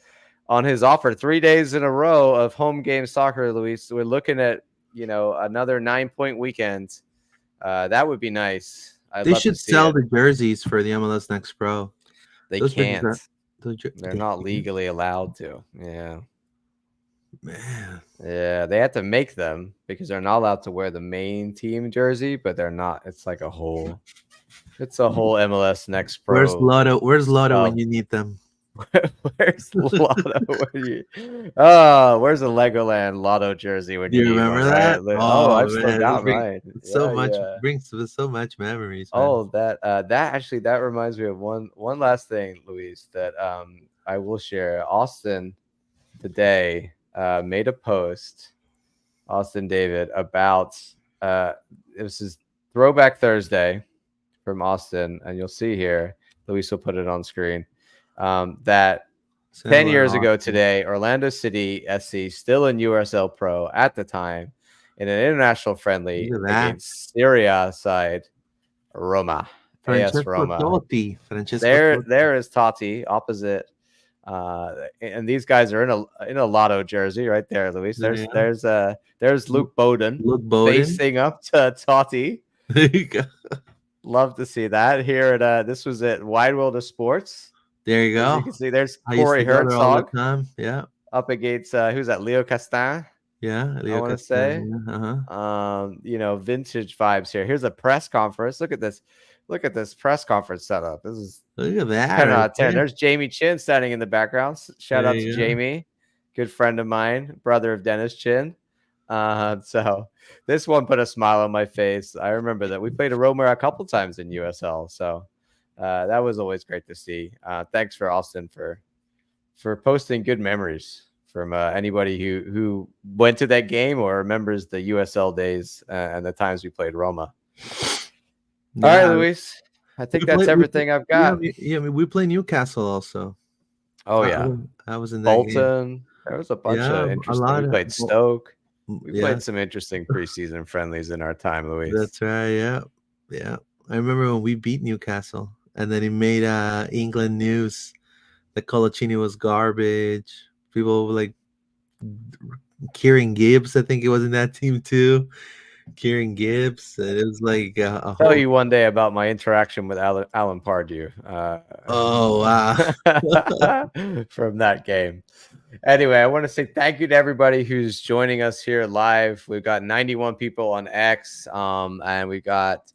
[SPEAKER 1] offer. 3 days in a row of home game soccer, Luis. We're looking at another 9-point weekend. That would be nice.
[SPEAKER 2] They should sell the jerseys for the MLS Next Pro.
[SPEAKER 1] They can't. They're not legally allowed to. Yeah.
[SPEAKER 2] Man.
[SPEAKER 1] Yeah, they have to make them because they're not allowed to wear the main team jersey, but they're not. It's like a whole MLS Next Pro.
[SPEAKER 2] Where's Lotto when you need them?
[SPEAKER 1] Where's Lotto? Where's the Legoland Lotto jersey when you
[SPEAKER 2] remember
[SPEAKER 1] one,
[SPEAKER 2] that?
[SPEAKER 1] Right? I've still got mine.
[SPEAKER 2] Brings so much memories.
[SPEAKER 1] Man. Oh, that reminds me of one last thing, Luis, that I will share. Austin today made a post, Austin David, about it was his Throwback Thursday from Austin, and you'll see here, Luis will put it on screen. That 10 years ago today, Orlando City SC, still in USL Pro at the time, in an international friendly against Syria side Roma. AS Roma. There is Totti opposite. And these guys are in a Lotto jersey right there, Luis. There's Luke Bowden facing up to Totti.
[SPEAKER 2] There you go.
[SPEAKER 1] Love to see that here at this was at Wide World of Sports.
[SPEAKER 2] There you go.
[SPEAKER 1] You can see there's Corey Herzog.
[SPEAKER 2] Yeah.
[SPEAKER 1] Up against who's that? Leo Castan.
[SPEAKER 2] Yeah,
[SPEAKER 1] I want to say.
[SPEAKER 2] Yeah.
[SPEAKER 1] Vintage vibes here. Here's a press conference. Look at this. Look at this press conference setup. This is
[SPEAKER 2] look at that.
[SPEAKER 1] 10 out of 10. There's Jamie Chin standing in the background. Shout out to Jamie, good friend of mine, brother of Dennis Chin. So this one put a smile on my face. I remember that we played a Roma a couple times in USL. So that was always great to see. Thanks for Austin for posting good memories from anybody who went to that game or remembers the USL days and the times we played Roma.
[SPEAKER 2] Yeah.
[SPEAKER 1] All right, Luis. I think that's everything I've got.
[SPEAKER 2] Yeah, I mean, we play Newcastle also.
[SPEAKER 1] Oh yeah,
[SPEAKER 2] I was in that game.
[SPEAKER 1] Bolton. There was a bunch of interesting. We played Stoke. We played some interesting preseason friendlies in our time, Luis.
[SPEAKER 2] That's right. Yeah, yeah. I remember when we beat Newcastle, and then it made England news that Colaccini was garbage. People were like Kieran Gibbs, I think it was in that team too. Kieran Gibbs, and it was like
[SPEAKER 1] I'll tell you one day about my interaction with Alan Pardew.
[SPEAKER 2] Oh wow!
[SPEAKER 1] From that game. Anyway, I want to say thank you to everybody who's joining us here live. We've got 91 people on X, and we got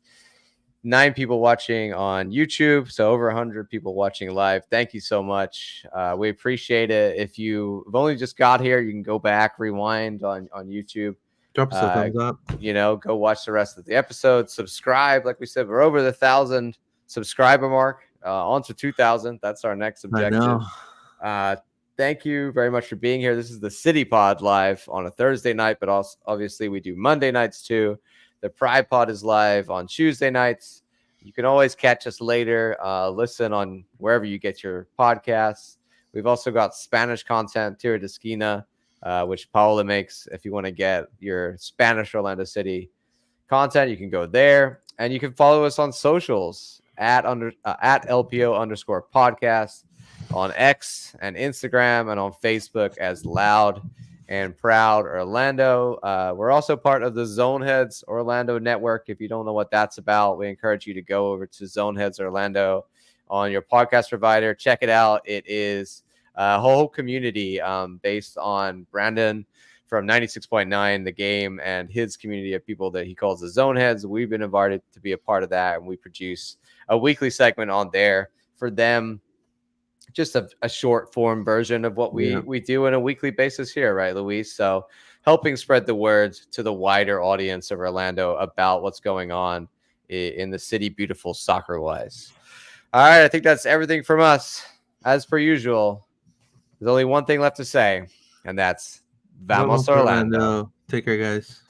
[SPEAKER 1] 9 people watching on YouTube, so over 100 people watching live. Thank you so much. We appreciate it. If you've only just got here, you can go back, rewind on YouTube.
[SPEAKER 2] Drop us a thumbs up.
[SPEAKER 1] You know, go watch the rest of the episode. Subscribe. Like we said, we're over the 1,000 subscriber mark. On to 2,000. That's our next objective. Thank you very much for being here. This is the City Pod live on a Thursday night, but also obviously we do Monday nights too. The Pride Pod is live on Tuesday nights. You can always catch us later. Listen on wherever you get your podcasts. We've also got Spanish content, Tira de Esquina, which Paola makes. If you want to get your Spanish Orlando City content, you can go there. And you can follow us on socials at LPO_podcast on X and Instagram, and on Facebook as Loud and Proud Orlando. We're also part of the Zoneheads Orlando network. If you don't know what that's about, we encourage you to go over to Zoneheads Orlando on your podcast provider. Check it out. It is a whole community based on Brandon from 96.9 The Game and his community of people that he calls the Zoneheads. We've been invited to be a part of that, and we produce a weekly segment on there for them. Just a short form version of what we do on a weekly basis here, right, Luis? So helping spread the word to the wider audience of Orlando about what's going on in the city, beautiful soccer-wise. All right, I think that's everything from us. As per usual, there's only one thing left to say, and that's Vamos Orlando.
[SPEAKER 2] Take care, guys.